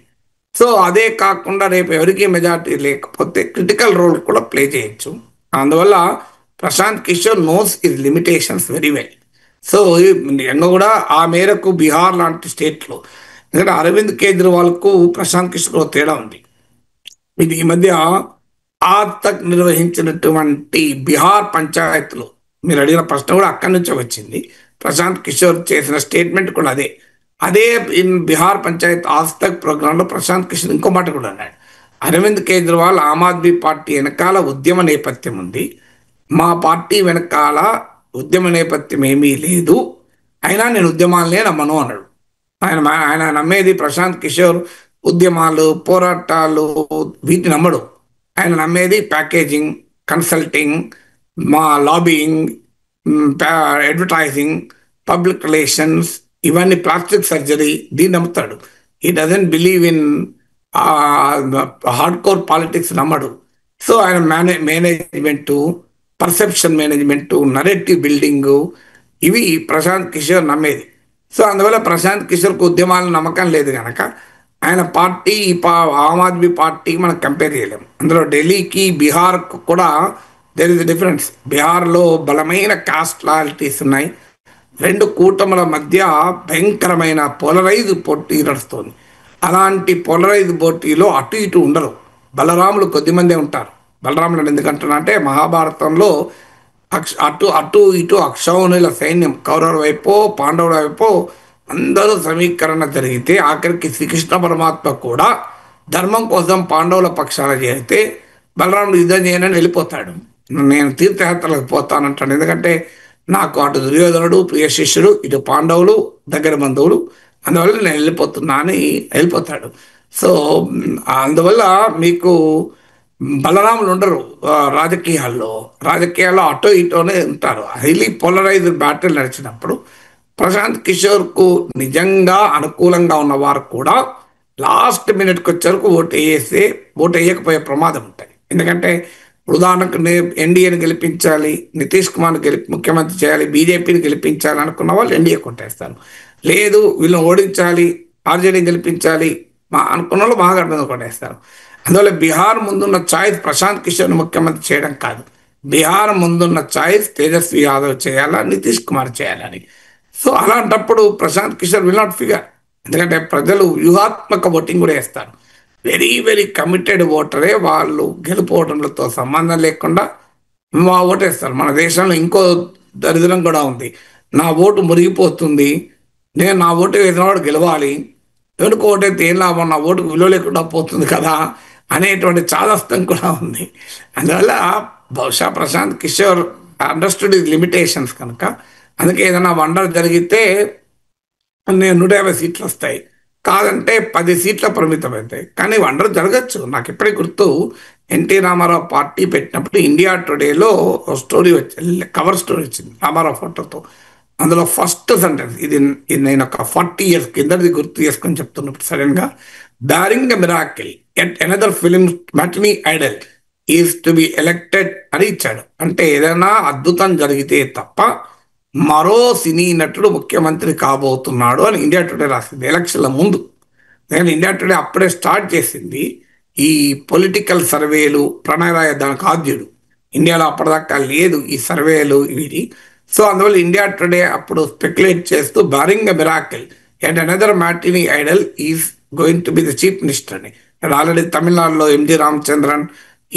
సో అదే కాకుండా రేపు ఎవరికి మెజార్టీ లేకపోతే క్రిటికల్ రోల్ కూడా ప్లే చేయొచ్చు. అందువల్ల Prashant Kishor knows his limitations very well. So నిజంగా కూడా ఆ మేరకు బీహార్ లాంటి స్టేట్లో, ఎందుకంటే అరవింద్ కేజ్రీవాల్కు ప్రశాంత్ కిషోర్ తేడా ఉంది. ఇది ఈ మధ్య ఆజ్ తక్ నిర్వహించినటువంటి బీహార్ పంచాయతీలో మీరు అడిగిన ప్రశ్న కూడా అక్కడి నుంచే వచ్చింది. ప్రశాంత్ కిషోర్ చేసిన స్టేట్మెంట్ కూడా అదే బీహార్ పంచాయత్ ఆజ్ తక్ ప్రోగ్రాంలో ప్రశాంత్ కిషోర్ ఇంకో మాట కూడా అన్నాడు. అరవింద్ కేజ్రీవాల్ ఆమ్ ఆద్మీ పార్టీ వెనకాల ఉద్యమ నేపథ్యం ఉంది, మా పార్టీ వెనకాల ఉద్యమ నేపథ్యం ఏమీ లేదు, అయినా నేను ఉద్యమాలనే నమ్మను అన్నాడు. ఆయన నమ్మేది ప్రశాంత్ కిషోర్ ఉద్యమాలు, పోరాటాలు వీటిని నమ్మడు. ఆయన నమ్మేది ప్యాకేజింగ్, కన్సల్టింగ్, మా లాబియింగ్, అడ్వర్టైజింగ్, పబ్లిక్ రిలేషన్స్, ఇవన్నీ ప్లాస్టిక్ సర్జరీ, దీన్ని నమ్ముతాడు. He doesn't believe in hard core politics నమ్మడు. సో ఆయన management, perception management, narrative building, ఇవి ప్రశాంత్ కిషోర్ నమ్మేది. సో అందువల్ల ప్రశాంత్ కిషోర్కు ఉద్యమాల నమ్మకం లేదు కనుక ఆయన పార్టీ ఆమ్ ఆద్మీ పార్టీకి మనం కంపేర్ చేయలేము. అందులో ఢిల్లీకి బీహార్కు కూడా దెర్ ఇస్ డిఫరెన్స్. బీహార్లో బలమైన కాస్ట్ లాయల్టీస్ ఉన్నాయి. 2 కూటముల మధ్య భయంకరమైన పోలరైజ్ పోటీ నడుస్తుంది. అలాంటి పోలరైజ్ పోటీలో అటు ఇటు ఉండరు. బలరాములు కొద్దిమందే ఉంటారు. బలరాములు ఎందుకంటున్నా అంటే మహాభారతంలో అటు ఇటు అక్షౌహిణుల సైన్యం కౌరవుల వైపు పాండవుల వైపు అందరూ సమీకరణ జరిగితే ఆఖరికి శ్రీకృష్ణ పరమాత్మ కూడా ధర్మం కోసం పాండవుల పక్షాన చేరితే బలరాముడు యుద్ధం చేయనని వెళ్ళిపోతాడు. నేను తీర్థయాత్రలకు పోతానంటాడు. ఎందుకంటే నాకు అటు దుర్యోధనుడు ప్రియ శిష్యుడు, ఇటు పాండవులు దగ్గర బంధువులు, అందువల్ల నేను వెళ్ళిపోతున్నా అని వెళ్ళిపోతాడు. సో అందువల్ల మీకు బలరాములు ఉండరు రాజకీయాల్లో అటో ఇటోనే ఉంటారు. హైలీ పోలరైజ్డ్ బ్యాటిల్ నడిచినప్పుడు ప్రశాంత్ కిషోర్కు నిజంగా అనుకూలంగా ఉన్నవారు కూడా లాస్ట్ మినిట్కి వచ్చేవరకు ఓటు వేయకపోయే ప్రమాదం ఉంటుంది. ఎందుకంటే ఉదాహరణకు ఎన్డీఏని గెలిపించాలి, నితీష్ కుమార్ని ముఖ్యమంత్రి చేయాలి, బీజేపీని గెలిపించాలి అనుకున్న వాళ్ళు ఎన్డీఏ కొట్టేస్తారు. లేదు వీళ్ళని ఓడించాలి, ఆర్జేడీని గెలిపించాలి అనుకున్న వాళ్ళు మహాగఠబంధన్ కొట్టేస్తారు. అందువల్ల బీహార్ ముందున్న ఛాయిస్ ప్రశాంత్ కిషోర్ని ముఖ్యమంత్రి చేయడం కాదు, బీహార్ ముందున్న ఛాయిస్ తేజస్వి యాదవ్ చేయాలా, నితీష్ కుమార్ చేయాలని. సో అలాంటప్పుడు Prashant Kishor will not figure. ఎందుకంటే ప్రజలు వ్యూహాత్మక ఓటింగ్ కూడా వేస్తారు. వెరీ వెరీ కమిటెడ్ ఓటరే వాళ్ళు గెలుపోవడంతో సంబంధం లేకుండా మా ఓటేస్తారు. మన దేశంలో ఇంకో దరిద్రం కూడా ఉంది. నా ఓటు మురిగిపోతుంది, నేను నా ఓటు వేసినవాడు గెలవాలి, ఎవరికి ఓటైతే ఏం లాభం, నా ఓటుకు విలువ లేకుండా పోతుంది కదా అనేటువంటి చాదస్తం కూడా ఉంది. అందువల్ల బహుశా Prashant Kishor understood his limitations కనుక, అందుకే ఏదైనా వండర్ జరిగితే 150 సీట్లు వస్తాయి, కాదంటే 10 సీట్ల పరిమితం అవుతాయి. కానీ వండర్ జరగచ్చు. నాకు ఇప్పటికి గుర్తు, ఎన్టీ రామారావు పార్టీ పెట్టినప్పుడు ఇండియా టుడేలో స్టోరీ వచ్చింది, కవర్ స్టోరీ వచ్చింది రామారావు ఫోటోతో. అందులో ఫస్ట్ సెంటెన్స్ ఇది నేను ఒక 40 years కిందది గుర్తు చేసుకొని చెప్తున్నప్పుడు సడన్గా, daring a miracle at another film matinee Idol is to be elected అని ఇచ్చాడు. అంటే ఏదైనా అద్భుతం జరిగితే తప్ప మరో సినీ నటుడు ముఖ్యమంత్రి కాబోతున్నాడు అని ఇండియా టుడే రాసింది ఎలక్షన్ల ముందు. నేను ఇండియా టుడే అప్పుడే స్టార్ట్ చేసింది ఈ పొలిటికల్ సర్వేలు. ప్రణయ్ రాయ్ దానికి ఆద్యుడు, ఇండియాలో అప్పటిదాకా లేదు ఈ సర్వేలు ఇవి. సో అందువల్ల ఇండియా టుడే అప్పుడు స్పెక్యులేట్ చేస్తూ barring a miracle and another matinee Idol is going to be the chief minister అని. ఆల్రెడీ తమిళనాడులో ఎంజి రామచంద్రన్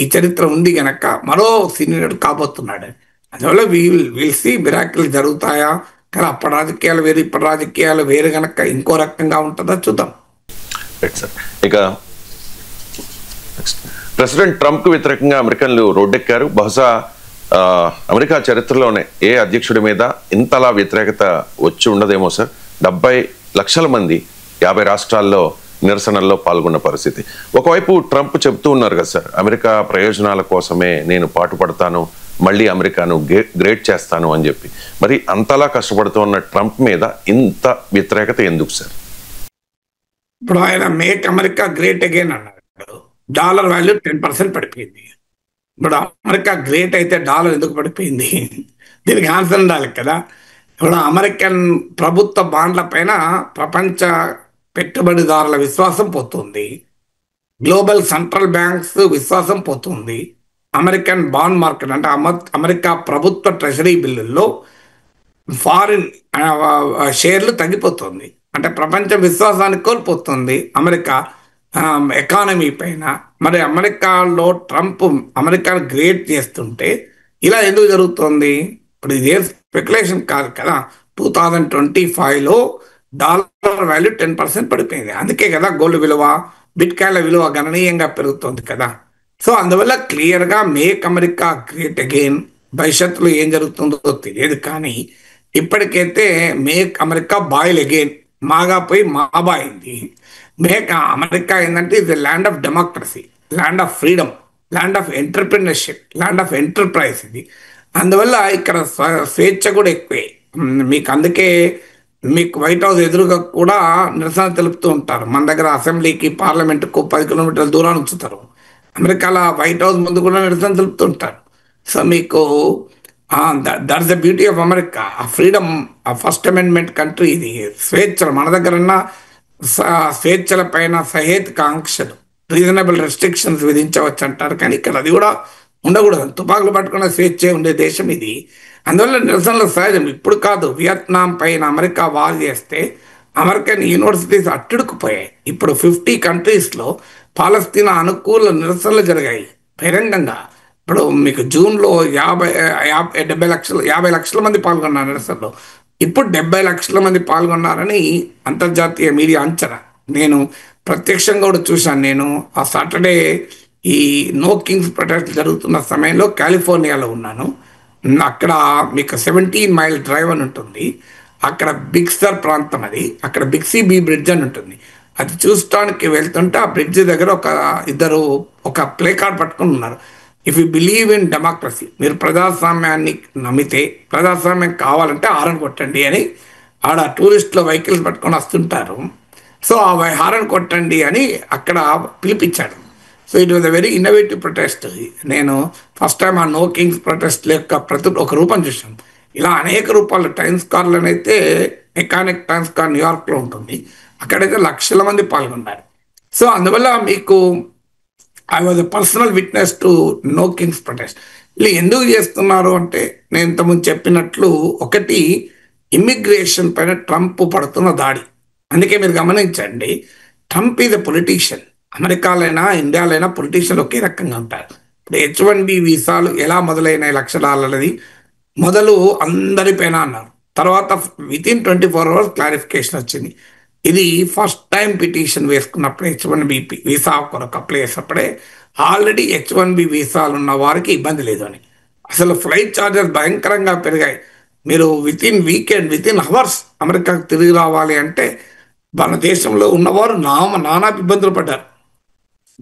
ఈ చరిత్ర ఉంది కనుక మరో సీనియర్ కాబోతున్నాడు. అందువల్ల విల్ సీ మిరాకిల్ జరుగుతాయా, కానీ అప్పటి రాజకీయాలు వేరు ఇప్పటి రాజకీయాలు వేరు కనుక ఇంకో రకంగా ఉంటుందా చూద్దాం.
ఇక ప్రెసిడెంట్ ట్రంప్ కు వ్యతిరేకంగా అమెరికన్లు రోడ్డెక్కారు. బహుశా అమెరికా చరిత్రలోనే ఏ అధ్యక్షుడి మీద ఇంతలా వ్యతిరేకత వచ్చి ఉండదేమో సార్. 70 లక్షల మంది 50 రాష్ట్రాల్లో నిరసనల్లో పాల్గొన్న పరిస్థితి. ఒకవైపు ట్రంప్ చెప్తూ ఉన్నారు కదా సార్, అమెరికా ప్రయోజనాల కోసమే నేను పాటుపడతాను, మళ్ళీ అమెరికాను గ్రేట్ చేస్తాను అని చెప్పి. మరి అంతలా కష్టపడుతూ ఉన్న ట్రంప్ మీద ఇంత వ్యతిరేకత ఎందుకు సార్?
ఇప్పుడు ఆయన మేక్ అమెరికా గ్రేట్ అగైన్ అన్నాడు. డాలర్ వాల్యూ 10% పడిపోయింది. ఇప్పుడు అమెరికా గ్రేట్ అయితే డాలర్ ఎందుకు పడిపోయింది? దీనికి ఆన్సర్ ఉండాలి కదా. ఇప్పుడు అమెరికన్ ప్రభుత్వ బాండ్ల పైన ప్రపంచ పెట్టుబడిదారుల విశ్వాసం పోతుంది, గ్లోబల్ సెంట్రల్ బ్యాంక్స్ విశ్వాసం పోతుంది. అమెరికన్ బాండ్ మార్కెట్ అంటే అమెరికా ప్రభుత్వ ట్రెజరీ బిల్లుల్లో ఫారిన్ షేర్లు తగ్గిపోతుంది. అంటే ప్రపంచ విశ్వాసాన్ని కోల్పోతుంది అమెరికా ఎకానమీ పైన. మరి అమెరికాలో ట్రంప్ అమెరికాను గ్రేట్ చేస్తుంటే ఇలా ఎందుకు జరుగుతుంది? ఇప్పుడు ఇదేం స్పెక్యులేషన్ కాదు కదా. 2025లో డాలర్ వాల్యూ 10% పడిపోయింది. అందుకే కదా గోల్డ్ విలువ, బిట్కాయిన్ల విలువ గణనీయంగా పెరుగుతుంది కదా. సో అందువల్ల క్లియర్గా మేక్ అమెరికా గ్రేట్ అగైన్. భవిష్యత్తులో ఏం జరుగుతుందో తెలియదు, కానీ ఇప్పటికైతే మేక్ అమెరికా బాయిల్ అగైన్, మాగా పోయి మాబాయింది. మేక్ అమెరికా ఏంటంటే ఇది land of democracy, land of freedom, land of entrepreneurship, land of enterprise ఇది. అందువల్ల ఇక్కడ స్వేచ్ఛ కూడా ఎక్కువే మీకు. అందుకే మీకు వైట్ హౌస్ ఎదురుగా కూడా నిరసన తెలుపుతూ ఉంటారు. మన దగ్గర అసెంబ్లీకి పార్లమెంటుకు 10 కిలోమీటర్ల దూరాన్ని ఉంచుతారు. అమెరికాలో వైట్ హౌస్ ముందు కూడా నిరసన తెలుపుతుంటారు. సో మీకు that's the beauty of America, ఆ ఫ్రీడమ్, ఆ ఫస్ట్ అమెండ్మెంట్ కంట్రీ ఇది. స్వేచ్ఛలు మన దగ్గరన్న స్వేచ్ఛల పైన సహేతుక ఆంక్షలు, రీజనబుల్ రెస్ట్రిక్షన్స్ విధించవచ్చు అంటారు, కానీ ఇక్కడ అది కూడా ఉండకూడదు. తుపాకులు పట్టుకున్న స్వేచ్ఛే ఉండే దేశం ఇది. అందువల్ల నిరసనలు సహజం. ఇప్పుడు కాదు, వియత్నాం పైన అమెరికా వార్ చేస్తే అమెరికన్ యూనివర్సిటీస్ అట్టుడుకుపోయాయి. ఇప్పుడు 50 కంట్రీస్లో పాలస్తీనా అనుకూల నిరసనలు జరిగాయి బహిరంగంగా. ఇప్పుడు మీకు జూన్లో 50 లక్షల మంది పాల్గొన్నారు నిరసనలో. ఇప్పుడు 70 లక్షల మంది పాల్గొన్నారని అంతర్జాతీయ మీడియా అంచనా. నేను ప్రత్యక్షంగా కూడా చూశాను. నేను ఆ సాటర్డే ఈ నో కింగ్స్ ప్రొటెస్ట్ జరుగుతున్న సమయంలో కాలిఫోర్నియాలో ఉన్నాను. అక్కడ మీకు 17 మైల్ డ్రైవ్ అని ఉంటుంది. అక్కడ బిగ్ స్టర్ ప్రాంతం అది. అక్కడ బిక్సీ బీ బ్రిడ్జ్ అని ఉంటుంది. అది చూడటానికి వెళ్తుంటే ఆ బ్రిడ్జ్ దగ్గర ఒక ప్లే కార్డ్ పట్టుకుని ఉన్నారు. If you believe in democracy, మీరు ప్రజాస్వామ్యాన్ని నమ్మితే, ప్రజాస్వామ్యం కావాలంటే హారన్ కొట్టండి అని ఆడ టూరిస్టుల వెహికల్స్ పట్టుకొని వస్తుంటారు. సో ఆ హారన్ కొట్టండి అని అక్కడ పిలిపించాడు. So it was a very innovative protest. నేను ఫస్ట్ టైం ఆ నో కింగ్స్ ప్రొటెస్ట్ యొక్క ఒక రూపం చూసాను. ఇలా అనేక రూపాలు. టైమ్స్ స్క్వేర్లోనైతే ఎకానిక్ టైమ్స్ స్క్వేర్ న్యూయార్క్లో ఉంటుంది, అక్కడైతే లక్షల మంది పాల్గొన్నారు. సో అందువల్ల మీకు I was a personal witness to know Kings protest. ఇలా ఎందుకు చేస్తున్నారు అంటే, నేను ఇంతకుముందు చెప్పినట్లు, ఒకటి ఇమ్మిగ్రేషన్ పైన ట్రంప్ పడుతున్న దాడి. అందుకే మీరు గమనించండి, ట్రంప్ ఈజ్ ఎ పొలిటీషియన్. అమెరికాలైనా ఇండియాలైనా పొలిటీషియన్లు ఒకే రకంగా ఉంటారు. ఇప్పుడు H1B వీసాలు ఎలా మొదలైన $1,00,000 మొదలు అందరిపైన అన్నారు. తర్వాత వితిన్ 24 hours క్లారిఫికేషన్ వచ్చింది. ఇది ఫస్ట్ టైం పిటిషన్ వేసుకున్నప్పుడే H1B వీసా కొరకు అప్లై చేసినప్పుడే ఆల్రెడీ H1B వీసాలు ఉన్న వారికి ఇబ్బంది లేదు అని. అసలు ఫ్లైట్ ఛార్జెస్ భయంకరంగా పెరిగాయి. మీరు విత్ ఇన్ అవర్స్ అమెరికాకు తిరిగి రావాలి అంటే మన దేశంలో ఉన్నవారు నానా ఇబ్బందులు పడ్డారు.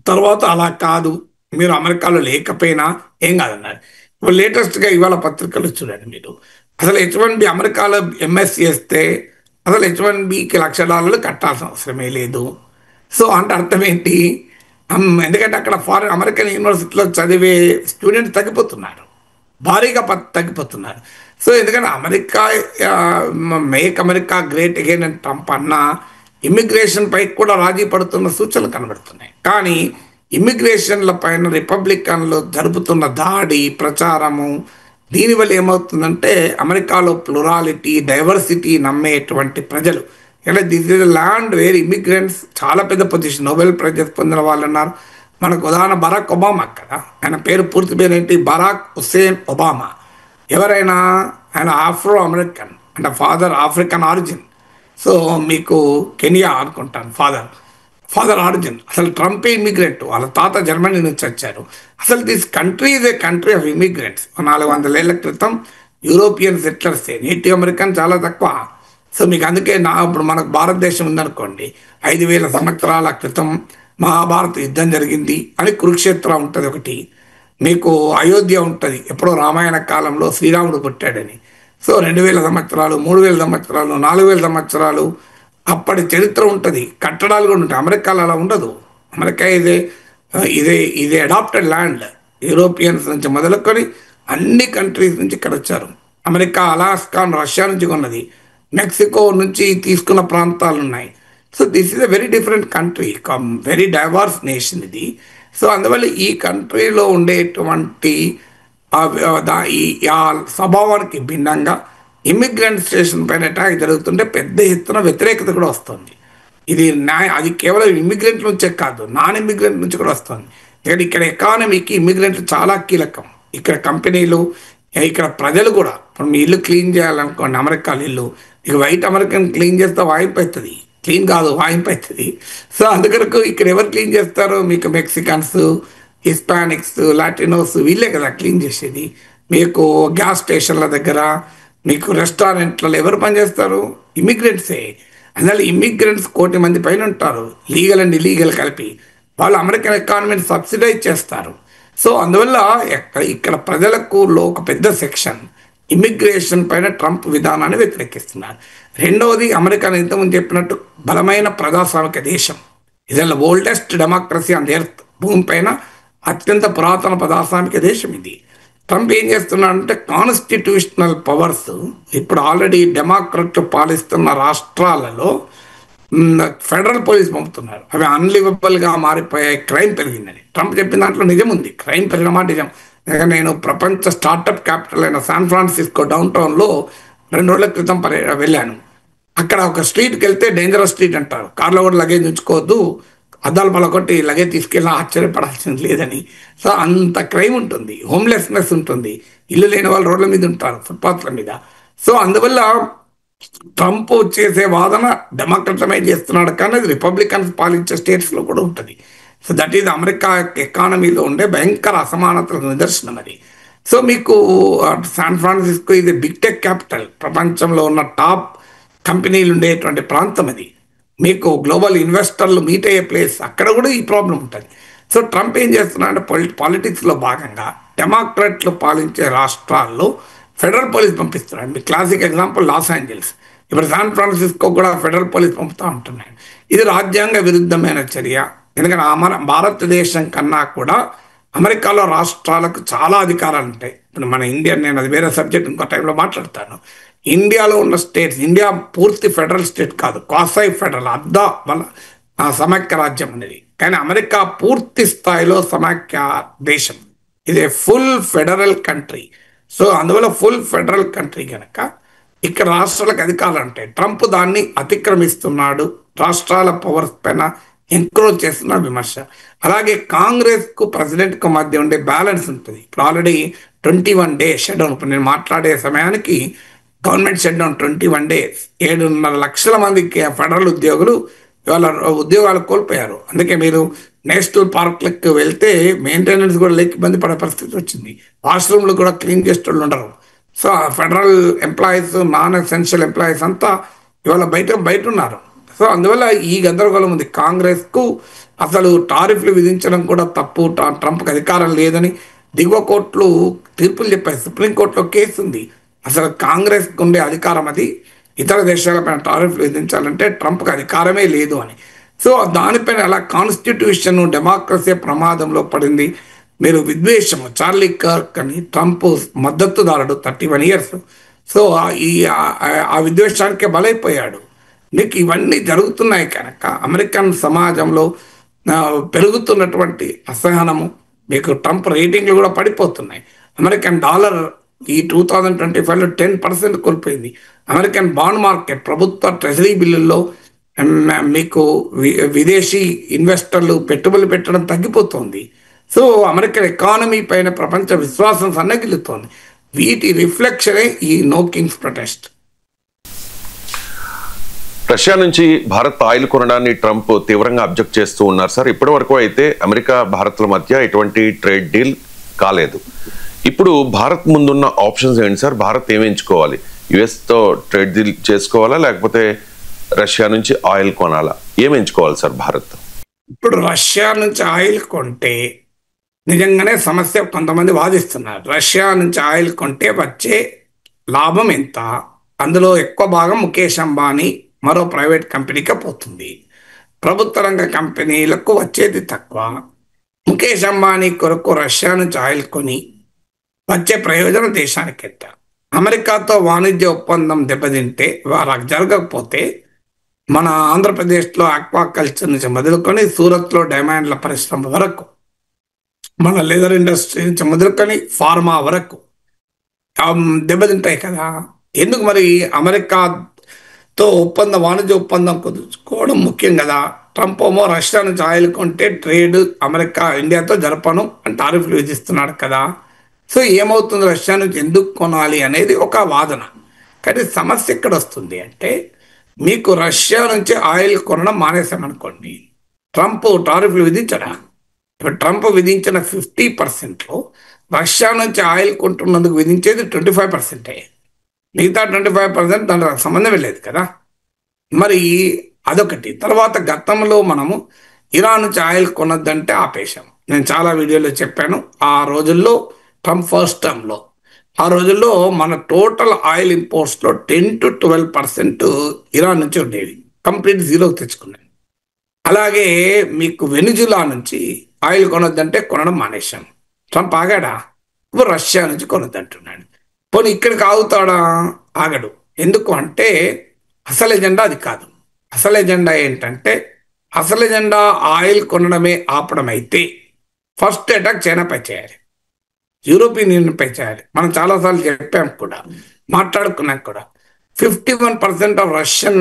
తర్వాత అలా కాదు, మీరు అమెరికాలో లేకపోయినా ఏం కాదన్నారు. ఇప్పుడు లేటెస్ట్గా ఇవాళ పత్రికలు చూడండి మీరు, అసలు H1B అమెరికాలో MS చేస్తే అసలు H1Bకి $1,00,000 కట్టాల్సిన అవసరమే లేదు. సో అంటే అర్థం ఏంటి? ఎందుకంటే అక్కడ అమెరికన్ యూనివర్సిటీలో చదివే స్టూడెంట్స్ తగ్గిపోతున్నారు, భారీగా తగ్గిపోతున్నారు. సో ఎందుకంటే America make America great again అని ట్రంప్ అన్న ఇమ్మిగ్రేషన్ పై కూడా రాజీ పడుతున్న సూచనలు కనబడుతున్నాయి. కానీ ఇమ్మిగ్రేషన్ల పైన రిపబ్లికన్లు జరుపుతున్న దాడి ప్రచారము దీనివల్ల ఏమవుతుందంటే అమెరికాలో ప్లూరాలిటీ డైవర్సిటీ నమ్మేటువంటి ప్రజలు, అంటే this is land where immigrants చాలా పెద్ద పొజిషన్, నోబెల్ ప్రైజెస్ పొందిన వాళ్ళు ఉన్నారు. మనకు ఉదాహరణ బరాక్ ఒబామా కదా, ఆయన పూర్తి పేరు ఏంటి? Barack Hussein Obama. ఎవరైనా ఆయన ఆఫ్రో అమెరికన్, అంటే ఫాదర్ ఆఫ్రికన్ ఆరిజిన్. సో మీకు కెనియా అనుకుంటాను ఫాదర్ ఆరిజిన్. అసలు ట్రంప్ ఇమిగ్రెంట్, వాళ్ళ తాత జర్మనీ నుంచి వచ్చారు. అసలు this country is a country of immigrants. 400 ఏళ్ల క్రితం యూరోపియన్ సెటిలర్స్, నేటివ్ అమెరికన్ చాలా తక్కువ. సో మీకు అందుకే ఇప్పుడు మనకు భారతదేశం ఉందనుకోండి, 5,000 సంవత్సరాల క్రితం మహాభారత యుద్ధం జరిగింది అని కురుక్షేత్ర ఉంటుంది ఒకటి, మీకు అయోధ్య ఉంటుంది ఎప్పుడో రామాయణ కాలంలో శ్రీరాముడు పుట్టాడని. సో 2,000 సంవత్సరాలు 3,000 సంవత్సరాలు 4,000 సంవత్సరాలు అప్పటి చరిత్ర ఉంటుంది, కట్టడాలు కూడా ఉంటాయి. అమెరికాలో అలా ఉండదు. అమెరికా ఇదే అడాప్టెడ్ ల్యాండ్. యూరోపియన్స్ నుంచి మొదలుకొని అన్ని కంట్రీస్ నుంచి ఇక్కడ వచ్చారు. అమెరికా అలాస్కా రష్యా నుంచి కొన్నది, మెక్సికో నుంచి తీసుకున్న ప్రాంతాలు ఉన్నాయి. So this is a very different country, very divorce nation ఇది. సో అందువల్ల ఈ కంట్రీలో ఉండేటువంటి ఆ స్వభావానికి భిన్నంగా ఇమిగ్రెంట్ స్టేషన్ పైన అటాక్ జరుగుతుంటే పెద్ద ఎత్తున వ్యతిరేకత కూడా వస్తుంది. అది కేవలం ఇమిగ్రెంట్ నుంచే కాదు, నాన్ ఇమిగ్రెంట్ నుంచి కూడా వస్తుంది. ఇక్కడ ఎకానమీకి ఇమిగ్రెంట్లు చాలా కీలకం. ఇక్కడ కంపెనీలు, ఇక్కడ ప్రజలు కూడా. ఇప్పుడు మీ ఇల్లు క్లీన్ చేయాలనుకోండి, అమెరికాలో ఇల్లు, ఇక వైట్ అమెరికన్ క్లీన్ చేస్తే వాయింపు అవుతుంది, క్లీన్ కాదు వాయింపు అవుతుంది. సో అందుకొరకు ఇక్కడ ఎవరు క్లీన్ చేస్తారు? మీకు మెక్సికన్స్, హిస్పానిక్స్, లాటినోస్ వీళ్ళే కదా క్లీన్ చేసేది. మీకు గ్యాస్ స్టేషన్ల దగ్గర, మీకు రెస్టారెంట్లలో ఎవరు పనిచేస్తారు? ఇమిగ్రెంట్సే. అందువల్ల ఇమిగ్రెంట్స్ 1,000,000 మంది పైన ఉంటారు, లీగల్ అండ్ ఇలీగల్ కలిపి. వాళ్ళు అమెరికన్ ఎకానమీని సబ్సిడైజ్ చేస్తారు. సో అందువల్ల ఇక్కడ ప్రజలకు ఒక పెద్ద సెక్షన్ ఇమిగ్రేషన్ పైన ట్రంప్ విధానాన్ని వ్యతిరేకిస్తున్నారు. రెండవది, అమెరికా ఇంతకుముందు చెప్పినట్టు బలమైన ప్రజాస్వామిక దేశం. ఇది oldest democracy on the earth. భూమిపైన అత్యంత పురాతన ప్రజాస్వామిక దేశం ఇది. ట్రంప్ ఏం చేస్తున్నాడంటే కాన్స్టిట్యూషనల్ పవర్స్ ఇప్పుడు ఆల్రెడీ డెమోక్రట్ పాలిస్తున్న రాష్ట్రాలలో ఫెడరల్ పోలీస్ పంపుతున్నారు. అవి అన్లివబుల్గా మారిపోయాయి, క్రైమ్ పెరిగిందని. ట్రంప్ చెప్పిన దాంట్లో నిజం ఉంది, క్రైమ్ పెరిగిన మాట నిజం. నేను ప్రపంచ స్టార్టప్ క్యాపిటల్ అయిన శాన్ ఫ్రాన్సిస్కో డౌన్ టౌన్లో 2 రోజుల క్రితం వెళ్ళాను. అక్కడ ఒక స్ట్రీట్కి వెళ్తే డేంజరస్ స్ట్రీట్ అంటారు, కార్లో కూడా లగేజ్ ఉంచుకోవద్దు, అద్దాలు పలకొట్టి లగేజ్ తీసుకెళ్ళి ఆశ్చర్యపడాల్సింది లేదని. సో అంత క్రైమ్ ఉంటుంది, హోమ్లెస్నెస్ ఉంటుంది, ఇల్లు లేని వాళ్ళు రోడ్ల మీద ఉంటారు, ఫుట్పాత్ల మీద. సో అందువల్ల ట్రంప్ చేసే వాదన డెమోక్రటమైజ్ చేస్తున్నాడు, కానీ అది రిపబ్లికన్స్ పాలించే స్టేట్స్లో కూడా ఉంటుంది. సో దట్ ఈజ్ అమెరికా ఎకానమీలో ఉండే భయంకర అసమానతలకు నిదర్శనం అది. సో మీకు శాన్ ఫ్రాన్సిస్కో ఇది బిగ్ టెక్ క్యాపిటల్, ప్రపంచంలో ఉన్న టాప్ కంపెనీలు ఉండేటువంటి ప్రాంతం అది. మీకు గ్లోబల్ ఇన్వెస్టర్లు మీట్ అయ్యే ప్లేస్, అక్కడ కూడా ఈ ప్రాబ్లం ఉంటుంది. సో ట్రంప్ ఏం చేస్తున్నాడంటే పాలిటిక్స్లో భాగంగా డెమోక్రాట్లు పాలించే రాష్ట్రాల్లో ఫెడరల్ పోలీస్ పంపిస్తున్నాడు. మీ క్లాసిక్ ఎగ్జాంపుల్ లాస్ ఏంజల్స్, ఇప్పుడు శాన్ ఫ్రాన్సిస్కో కూడా ఫెడరల్ పోలీస్ పంపుతూ ఉంటున్నాడు. ఇది రాజ్యాంగ విరుద్ధమైన చర్య. ఎందుకంటే భారతదేశం కన్నా కూడా అమెరికాలో రాష్ట్రాలకు చాలా అధికారాలు ఉంటాయి. ఇప్పుడు మన ఇండియా, నేను అది వేరే సబ్జెక్ట్ ఇంకో టైంలో మాట్లాడతాను. ఇండియాలో ఉన్న స్టేట్స్, ఇండియా పూర్తి ఫెడరల్ స్టేట్ కాదు, క్వాసై ఫెడరల్, సమైక్య రాజ్యం అనేది. కానీ అమెరికా పూర్తి స్థాయిలో సమైక్య దేశం, ఇది ఫుల్ ఫెడరల్ కంట్రీ. సో అందువల్ల ఫుల్ ఫెడరల్ కంట్రీ కనుక ఇక్కడ రాష్ట్రాలకు అధికారాలు ఉంటాయి. ట్రంప్ దాన్ని అతిక్రమిస్తున్నాడు, రాష్ట్రాల పవర్స్ పైన ఎంక్రోచ్ చేస్తున్న విమర్శ. అలాగే కాంగ్రెస్కు ప్రెసిడెంట్కు మధ్య ఉండే బ్యాలెన్స్ ఉంటుంది. ఇప్పుడు ఆల్రెడీ 21 days షట్డౌన్. ఇప్పుడు నేను మాట్లాడే సమయానికి గవర్నమెంట్ షట్డౌన్ 21 days. 7.5 లక్షల మందికి ఫెడరల్ ఉద్యోగులు ఇవాళ ఉద్యోగాలు కోల్పోయారు. అందుకే మీరు నేషనల్ పార్క్లకు వెళ్తే మెయింటెనెన్స్ కూడా లేక ఇబ్బంది పడే పరిస్థితి వచ్చింది. వాష్రూమ్లు కూడా క్లీన్ చేసేటోళ్ళు ఉండరు. So federal employees, non essential employees అంతా ఇవాళ బయట ఉన్నారు. సో అందువల్ల ఈ గందరగోళం ఉంది. కాంగ్రెస్కు అసలు టారిఫ్లు విధించడం కూడా తప్పు, ట్రంప్కి అధికారం లేదని దిగువ కోర్టులు తీర్పులు చెప్పాయి. సుప్రీంకోర్టులో కేసు ఉంది. అసలు కాంగ్రెస్కి ఉండే అధికారం అది ఇతర దేశాలపైన టారిఫ్లు విధించాలంటే ట్రంప్కి అధికారమే లేదు అని. సో దానిపైన అలా కాన్స్టిట్యూషన్, డెమోక్రసీ ప్రమాదంలో పడింది. మీరు విద్వేషము, చార్లీ కర్క్ అని ట్రంప్ మద్దతుదారుడు 31 years. సో ఆ విద్వేషానికే బలైపోయాడు. మీకు ఇవన్నీ జరుగుతున్నాయి కనుక అమెరికన్ సమాజంలో పెరుగుతున్నటువంటి అసహనము, మీకు ట్రంప్ రేటింగ్లు కూడా పడిపోతున్నాయి. అమెరికన్ డాలర్ ఈ 2025లో 10% కోల్పోయింది. అమెరికన్ బాండ్ మార్కెట్, ప్రభుత్వ ట్రెజరీ బిల్లుల్లో మీకు విదేశీ ఇన్వెస్టర్లు పెట్టుబడులు పెట్టడం తగ్గిపోతుంది. సో అమెరికన్ ఎకానమీ పైన ప్రపంచ విశ్వాసం సన్నగిల్లుతోంది. వీటి రిఫ్లెక్షనే ఈ నో కింగ్స్ ప్రొటెస్ట్.
రష్యా నుంచి భారత్ ఆయిల్ కొనడాన్ని ట్రంప్ తీవ్రంగా అబ్జెక్ట్ చేస్తూ ఉన్నారు సార్. ఇప్పటి వరకు అయితే అమెరికా భారత్ల మధ్య ఎటువంటి ట్రేడ్ డీల్ కాలేదు. ఇప్పుడు భారత్ ముందున్న ఆప్షన్స్ ఏంటి సార్? భారత్ ఏమి ఎంచుకోవాలి? యుఎస్తో ట్రేడ్ డీల్ చేసుకోవాలా, లేకపోతే రష్యా నుంచి ఆయిల్ కొనాలా? ఏమి ఎంచుకోవాలి సార్ భారత్?
ఇప్పుడు రష్యా నుంచి ఆయిల్ కొంటే నిజంగానే సమస్య. కొంతమంది వాదిస్తున్నారు రష్యా నుంచి ఆయిల్ కొంటే వచ్చే లాభం ఎంత, అందులో ఎక్కువ భాగం ముఖేష్ అంబానీ మరో ప్రైవేట్ కంపెనీకే పోతుంది. ప్రభుత్వ రంగ కంపెనీలకు వచ్చేది తక్కువ. ముఖేష్ అంబానీ కొరకు రష్యా నుంచి ఆయిల్ కొని వచ్చే ప్రయోజనం దేశానికి ఎంత? అమెరికాతో వాణిజ్య ఒప్పందం దెబ్బతింటే జరగకపోతే మన ఆంధ్రప్రదేశ్లో ఆక్వాకల్చర్ నుంచి మొదలుకొని సూరత్లో డైమండ్ల పరిశ్రమ వరకు, మన లెదర్ ఇండస్ట్రీ నుంచి మొదలుకొని ఫార్మా వరకు దెబ్బతింటాయి కదా. ఎందుకు మరి అమెరికాతో వాణిజ్య ఒప్పందం కుదుర్చుకోవడం ముఖ్యం కదా. ట్రంప్ ఏమో రష్యా నుంచి ఆయిల్ కొంటే ట్రేడ్ అమెరికా ఇండియాతో జరపను అని టారిఫ్లు విధిస్తున్నాడు కదా. సో ఏమవుతుంది, రష్యా నుంచి ఎందుకు కొనాలి అనేది ఒక వాదన. కానీ సమస్య ఎక్కడ వస్తుంది అంటే, మీకు రష్యా నుంచి ఆయిల్ కొనడం మానేసామనుకోండి, ట్రంప్ టారిఫ్లు విధించడా? ఇప్పుడు ట్రంప్ విధించిన 50%లో రష్యా నుంచి ఆయిల్ కొంటున్నందుకు విధించేది 25%. మిగతా 25% దానికి సంబంధం లేదు కదా. మరి అదొకటి. తర్వాత గతంలో మనము ఇరాన్ నుంచి ఆయిల్ కొనొద్దంటే ఆపేశాం. నేను చాలా వీడియోలో చెప్పాను. ఆ రోజుల్లో ట్రంప్ ఫస్ట్ టర్మ్లో, ఆ రోజుల్లో మన టోటల్ ఆయిల్ ఇంపోర్ట్స్లో 10 to 12% ఇరాన్ నుంచి ఉండేవి. కంప్లీట్ జీరోకి తెచ్చుకున్నాను. అలాగే మీకు వెనిజులా నుంచి ఆయిల్ కొనొద్దంటే కొనడం మానేశాం. ట్రంప్ ఆగాడా? ఇప్పుడు రష్యా నుంచి కొనొద్దంటున్నాడు. పోనీ ఇక్కడికి ఆగుతాడా? ఆగడు. ఎందుకు అంటే అసలు ఎజెండా అది కాదు. అసలు ఎజెండా ఏంటంటే, అసలు ఎజెండా ఆయిల్ కొనడమే ఆపడం అయితే ఫస్ట్ అటాక్ చైనాపై చేయాలి, యూరోపియన్ యూనియన్పై చేయాలి. మనం చాలాసార్లు చెప్పాం కూడా, మాట్లాడుకున్నాం కూడా. 51% of Russian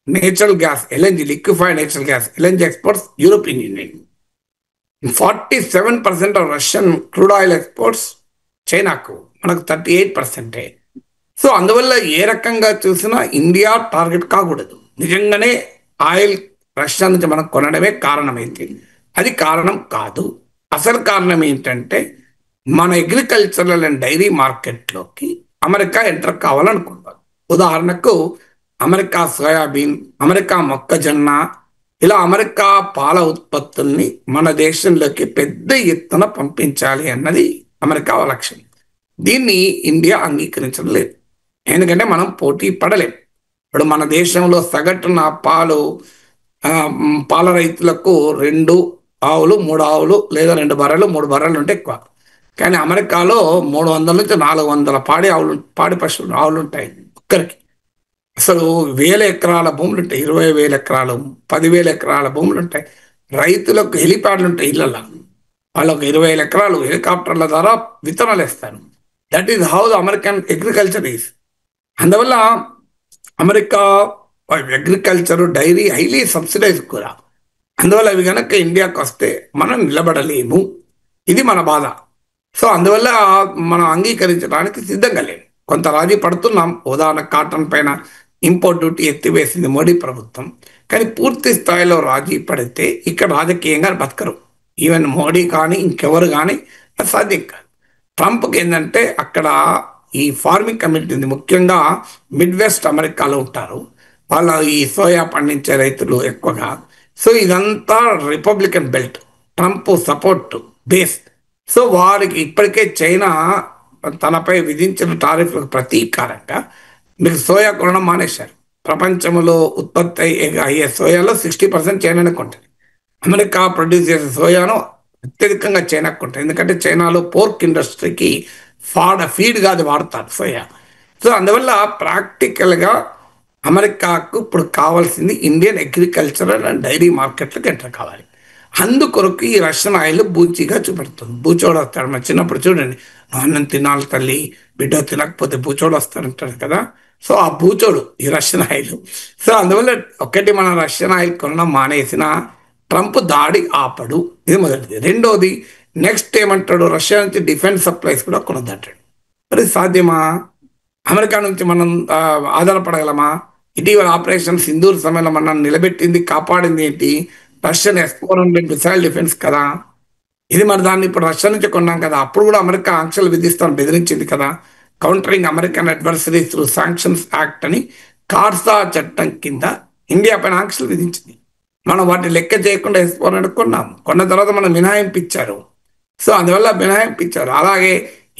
natural gas LNG, liquefied natural gas LNG exports European union. 47% of Russian crude oil exports చైనాకు, మనకు 38%. సో అందువల్ల ఏ రకంగా చూసినా ఇండియా టార్గెట్ కాకూడదు. నిజంగానే ఆయిల్ రష్యా నుంచి మనం కొనడమే కారణమైంది. అది కారణం కాదు. అసలు కారణం ఏంటంటే, మన అగ్రికల్చరల్ అండ్ డైరీ మార్కెట్లోకి అమెరికా ఎంటర్ కావాలనుకుంటారు. ఉదాహరణకు అమెరికా సోయాబీన్, అమెరికా మొక్కజొన్న, ఇలా అమెరికా పాల ఉత్పత్తుల్ని మన దేశంలోకి పెద్ద ఎత్తున పంపించాలి అన్నది అమెరికా లక్ష్యం. దీన్ని ఇండియా అంగీకరించడం లేదు. ఎందుకంటే మనం పోటీ పడలేం. ఇప్పుడు మన దేశంలో సగటున పాల రైతులకు 2 ఆవులు 3 ఆవులు లేదా 2 బర్రెలు 3 బర్రెలు ఉంటే ఎక్కువ. కానీ అమెరికాలో 300 నుంచి 400 పాడి పశువులు ఆవులు ఉంటాయి ఒక్కరికి. అసలు 1000 ఎకరాల భూములు ఉంటాయి, 20,000 ఎకరాలు, 10,000 ఎకరాల భూములు ఉంటాయి. రైతులకు హెలిప్యాడ్లు ఉంటాయి ఇళ్లలో. వాళ్ళకు 20,000 ఎకరాలు హెలికాప్టర్ల ద్వారా విత్తనాలు వేస్తారు. That is how the American agriculture is. అందువల్ల America agriculture, dairy highly subsidize కూడా. అందువల్ల అవి కనుక ఇండియాకి వస్తే మనం నిలబడలేము. ఇది మన బాధ. సో అందువల్ల మనం అంగీకరించడానికి సిద్ధంగా లేము. కొంత రాజీ పడుతున్నాం. ఉదాహరణ కాటన్ పైన ఇంపోర్ట్ డ్యూటీ ఎత్తివేసింది మోడీ ప్రభుత్వం. కానీ పూర్తి స్థాయిలో రాజీ పడితే ఇక్కడ రాజకీయంగా బతకరు. ఈవెన్ మోడీ కానీ ఇంకెవరు కానీ అది సాధ్యం కాదు. ట్రంప్కి ఏంటంటే అక్కడ ఈ ఫార్మింగ్ కమ్యూనిటీ ఉంది, ముఖ్యంగా మిడ్ వెస్ట్ అమెరికాలో ఉంటారు వాళ్ళ ఈ సోయా పండించే రైతులు ఎక్కువగా. సో ఇదంతా Republican belt, Trump support base. So వారికి ఇప్పటికే చైనా తనపై విధించిన టారిఫ్లకు ప్రతీకారంగా మీకు సోయా కొనడం మానేశారు. ప్రపంచంలో ఉత్పత్తి అయ్యే సోయాలో 60% చైనానే కొంటుంది. అమెరికా ప్రొడ్యూస్ చేసే సోయాను అత్యధికంగా చైనాకు కొంటుంది, ఎందుకంటే చైనాలో పోర్క్ ఇండస్ట్రీకి ఫీడ్గా అది వాడతారు సోయా. సో అందువల్ల ప్రాక్టికల్గా అమెరికాకు ఇప్పుడు కావాల్సింది ఇండియన్ అగ్రికల్చరల్ అండ్ డైరీ మార్కెట్లకు ఎంటర్ కావాలి. అందుకొరకు ఈ రష్యన్ ఆయిల్ బూచిగా చూపెడుతుంది. బూచోడు వస్తాడు, మన చిన్నప్పుడు చూడండి, అన్నం తినాలి తల్లి, బిడ్డ తినకపోతే బూచోడు వస్తాడంటాడు కదా. సో ఆ బూచోడు ఈ రష్యన్ ఆయిల్. సో అందువల్ల ఒకటి మన రష్యన్ ఆయిల్ కొనడం మానేసిన ట్రంప్ దాడి ఆపడు, ఇది మొదటిది. రెండోది నెక్స్ట్ ఏమంటాడు, రష్యా నుంచి డిఫెన్స్ సప్లైస్ కూడా కొనద్దంటాడు. మరి సాధ్యమా? అమెరికా నుంచి మనం ఆధారపడగలమా? ఇటీవల ఆపరేషన్ సింధూర్ సమయంలో మనం నిలబెట్టింది కాపాడింది ఏంటి? రష్యన్ S-400 మిసైల్ డిఫెన్స్ కదా. ఇది మరి దాన్ని ఇప్పుడు రష్యా నుంచి కొన్నాం కదా, అప్పుడు కూడా అమెరికా ఆంక్షలు విధిస్తాను బెదిరించింది కదా. Countering American adversaries through sanctions act అని కార్సా చట్టం కింద ఇండియా పైన ఆంక్షలు విధించింది. మనం వాటిని లెక్క చేయకుండా S-400 కొన్నాం. కొన్న తర్వాత మనం మినహాయింపు ఇచ్చారు. సో అందువల్ల మినహాయింపు ఇచ్చారు. అలాగే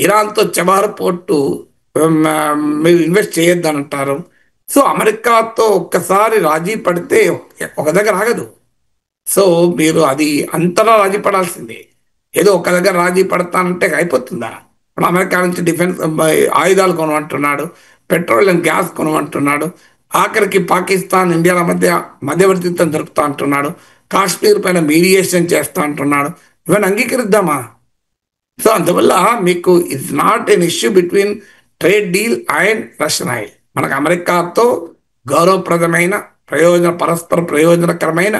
ఇరాన్తో చబార్ పోర్టు మీరు ఇన్వెస్ట్ చేయొద్దని అంటారు. సో అమెరికాతో ఒక్కసారి రాజీ పడితే ఒక దగ్గర ఆగదు. సో మీరు అది అంతలా రాజీ పడాల్సిందే. ఏదో ఒక దగ్గర రాజీ పడతానంటే అయిపోతుందా? ఇప్పుడు అమెరికా నుంచి డిఫెన్స్ ఆయుధాలు కొనమంటున్నాడు, పెట్రోలియం గ్యాస్ కొనమంటున్నాడు, ఆఖరికి పాకిస్తాన్ ఇండియాల మధ్యవర్తిత్వం జరుపుతా అంటున్నాడు, కాశ్మీర్ పైన మీడియేషన్ చేస్తా అంటున్నాడు. ఇవన్నీ అంగీకరిద్దామా? సో అందువల్ల మీకు it's not an issue between trade deal and Russian oil. మనకు అమెరికాతో గౌరవప్రదమైన పరస్పర ప్రయోజనకరమైన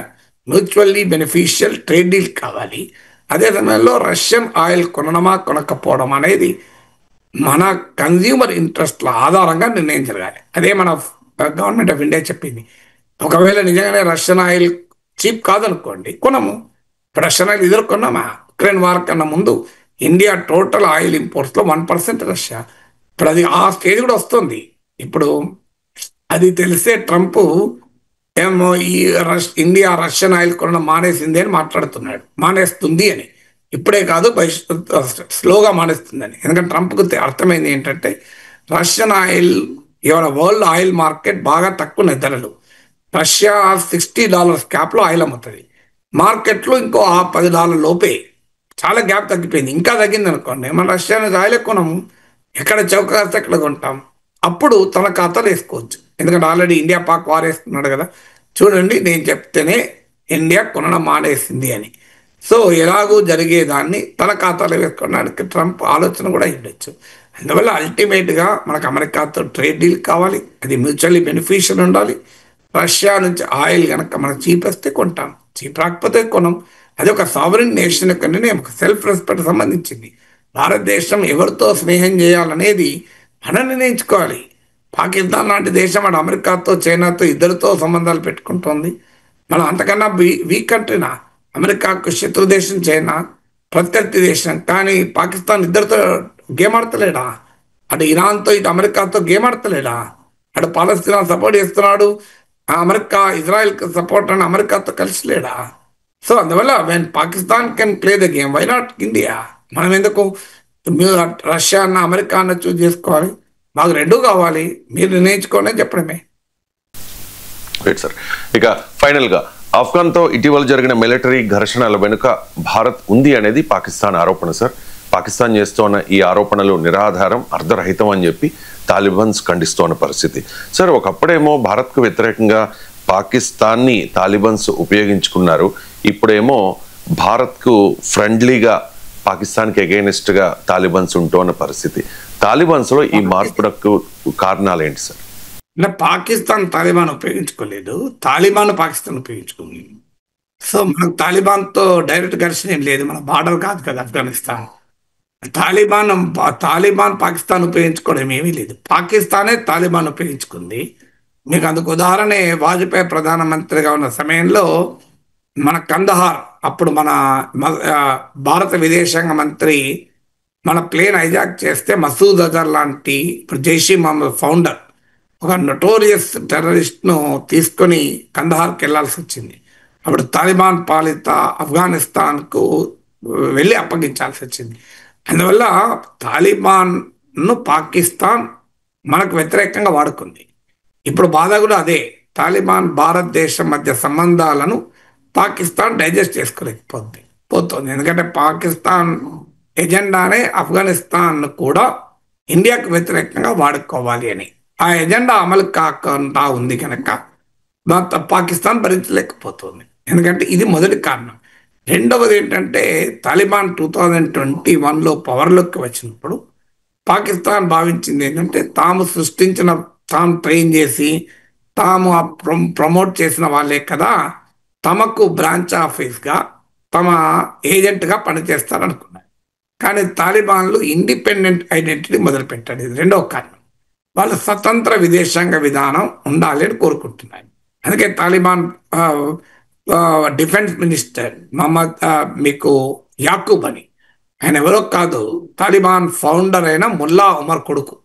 మ్యూచువల్లీ బెనిఫిషియల్ ట్రేడ్ డీల్ కావాలి. అదే సమయంలో రష్యన్ ఆయిల్ కొనడమా కొనకపోవడం అనేది మన కన్జ్యూమర్ ఇంట్రెస్ట్ల ఆధారంగా నిర్ణయం జరగాలి. అదే మన గవర్నమెంట్ ఆఫ్ ఇండియా చెప్పింది. ఒకవేళ నిజంగానే రష్యన్ ఆయిల్ చీప్ కాదనుకోండి, కొనము. ఇప్పుడు రష్యన్ ఆయిల్ ఎదుర్కొన్నామా? ఉక్రెయిన్ వార్ కన్నా ముందు ఇండియా టోటల్ ఆయిల్ ఇంపోర్ట్స్లో 1% రష్యా. ఇప్పుడు అది ఆ స్టేజ్ కూడా వస్తుంది. ఇప్పుడు అది తెలిసే ట్రంప్ ఏమో ఈ ఇండియా రష్యన్ ఆయిల్ కొనడం మానేసింది అని మాట్లాడుతున్నాడు. మానేస్తుంది అని, ఇప్పుడే కాదు స్లోగా మానేస్తుందని. ఎందుకంటే ట్రంప్కు అర్థమైంది ఏంటంటే రష్యన్ ఆయిల్ ఇవాళ వరల్డ్ ఆయిల్ మార్కెట్ బాగా తక్కువ ధరలు. రష్యా $60 క్యాప్లో ఆయిల్ అమ్ముతుంది, మార్కెట్లో ఇంకో $10 లోపే. చాలా గ్యాప్ తగ్గిపోయింది. ఇంకా తగ్గింది అనుకోండి, మన రష్యా నుంచి ఆయిల్ కొనము, ఎక్కడ చౌక కాస్తే ఎక్కడ కొంటాం. అప్పుడు తన ఖాతాలు వేసుకోవచ్చు. ఎందుకంటే ఆల్రెడీ ఇండియా పాక్ వార్ వేసుకున్నాడు కదా. చూడండి, నేను చెప్తేనే ఇండియా కొనడం మానేసింది అని. సో ఎలాగూ జరిగేదాన్ని తన ఖాతాలో వేసుకోవడానికి ట్రంప్ ఆలోచన కూడా ఉండొచ్చు. అందువల్ల అల్టిమేట్గా మనకు అమెరికాతో ట్రేడ్ డీల్ కావాలి, అది మ్యూచువల్లీ బెనిఫిషియల్ ఉండాలి. రష్యా నుంచి ఆయిల్ కనుక మనకు చీప్ వస్తే కొంటాం, చీప్ రాకపోతే కొనం. అది ఒక సావరిన్ నేషన్ యొక్క నిర్ణయం, ఒక సెల్ఫ్ రెస్పెక్ట్ సంబంధించింది. భారతదేశం ఎవరితో స్నేహం చేయాలనేది మనం నిర్ణయించుకోవాలి. పాకిస్తాన్ లాంటి దేశం అటు అమెరికాతో చైనాతో ఇద్దరితో సంబంధాలు పెట్టుకుంటోంది. మనం అంతకన్నా వీక్ కంట్రీనా? అమెరికాకు శత్రు దేశం చైనా, ప్రత్యర్థి దేశం. కానీ పాకిస్తాన్ ఇద్దరితో గేమ్ ఆడతలేడా? అటు ఇరాన్తో ఇటు అమెరికాతో గేమ్ ఆడతలేడా? అటు పాలస్తీనా సపోర్ట్ చేస్తున్నాడు, అమెరికా ఇజ్రాయెల్కి సపోర్ట్ అని అమెరికాతో కలిసి లేడా? సో అందువల్ల when Pakistan can play the game, why not India? మనం ఎందుకు రష్యా అన్న అమెరికా అన్న చూస్ చేసుకోవాలి? మాకు రెండూ కావాలి, మీరు నిర్ణయించుకోనే చెప్పడమే.
Right sir. ఇక ఫైనల్గా ఆఫ్ఘన్తో ఇటీవల జరిగిన మిలిటరీ ఘర్షణల వెనుక భారత్ ఉంది అనేది పాకిస్తాన్ ఆరోపణ సార్. పాకిస్తాన్ చేస్తున్న ఈ ఆరోపణలు నిరాధారం, అర్ధరహితం అని చెప్పి తాలిబాన్స్ ఖండిస్తున్న పరిస్థితి. సార్, ఒకప్పుడేమో భారత్కు వ్యతిరేకంగా పాకిస్తాన్ని తాలిబాన్స్ ఉపయోగించుకున్నారు, ఇప్పుడేమో భారత్కు ఫ్రెండ్లీగా పాకిస్తాన్కి అగైనెస్ట్గా తాలిబాన్స్ ఉంటున్న పరిస్థితి. తాలిబాన్స్లో ఈ మార్పులకు కారణాలు ఏంటి సార్?
పాకిస్తాన్ తాలిబాన్ ఉపయోగించుకోలేదు, తాలిబాన్ పాకిస్తాన్ ఉపయోగించుకుంది. సో మనకు తాలిబాన్తో డైరెక్ట్ ఘర్షణ ఏం లేదు, మన బార్డర్ కాదు కదా ఆఫ్ఘనిస్తాన్. తాలిబాన్ పాకిస్తాన్ ఉపయోగించుకోవడం ఏమీ లేదు, పాకిస్తానే తాలిబాన్ ఉపయోగించుకుంది. మీకు అందుకు ఉదాహరణే వాజ్పేయి ప్రధానమంత్రిగా ఉన్న సమయంలో మన కందహార్ అప్పుడు భారత విదేశాంగ మంత్రి మన ప్లేన్ హైజాక్ చేస్తే మసూద్ అజర్ లాంటి ఇప్పుడు జైషీ మహమ్మద్ ఫౌండర్ ఒక నొటోరియస్ టెర్రరిస్ట్ను తీసుకొని కందహార్కి వెళ్లాల్సి వచ్చింది. అప్పుడు తాలిబాన్ పాలిత ఆఫ్ఘనిస్తాన్కు వెళ్ళి అప్పగించాల్సి వచ్చింది. అందువల్ల తాలిబాన్ను పాకిస్తాన్ మనకు వ్యతిరేకంగా వాడుకుంది. ఇప్పుడు బాధ కూడా అదే, తాలిబాన్ భారతదేశం మధ్య సంబంధాలను పాకిస్తాన్ డైజెస్ట్ పోతుంది. ఎందుకంటే పాకిస్తాన్ ఎజెండానే ఆఫ్ఘనిస్తాన్ కూడా ఇండియాకు వ్యతిరేకంగా వాడుకోవాలి అని. ఆ ఎజెండా అమలు కాకుండా ఉంది కనుక పాకిస్తాన్ భరించలేకపోతుంది. ఎందుకంటే ఇది మొదటి కారణం. రెండవది ఏంటంటే తాలిబాన్ 2021లో పవర్లోకి వచ్చినప్పుడు పాకిస్తాన్ భావించింది ఏంటంటే తాము సృష్టించిన, తాము ట్రైన్ చేసి, తాము ప్రమోట్ చేసిన వాళ్ళే కదా తమకు బ్రాంచ్ ఆఫీస్గా, తమ ఏజెంట్గా పనిచేస్తారనుకున్నారు. కానీ తాలిబాన్లు ఇండిపెండెంట్ ఐడెంటిటీ మొదలుపెట్టాడు. ఇది రెండవ కారణం. వాళ్ళు స్వతంత్ర విదేశాంగ విధానం ఉండాలి అని కోరుకుంటున్నారు. అందుకే తాలిబాన్ డిఫెన్స్ మినిస్టర్ మహమ్మద్ మీకు యాకూబ్ అని, ఆయన ఎవరో కాదు, తాలిబాన్ ఫౌండర్ అయిన ముల్లా ఉమర్ కొడుకు.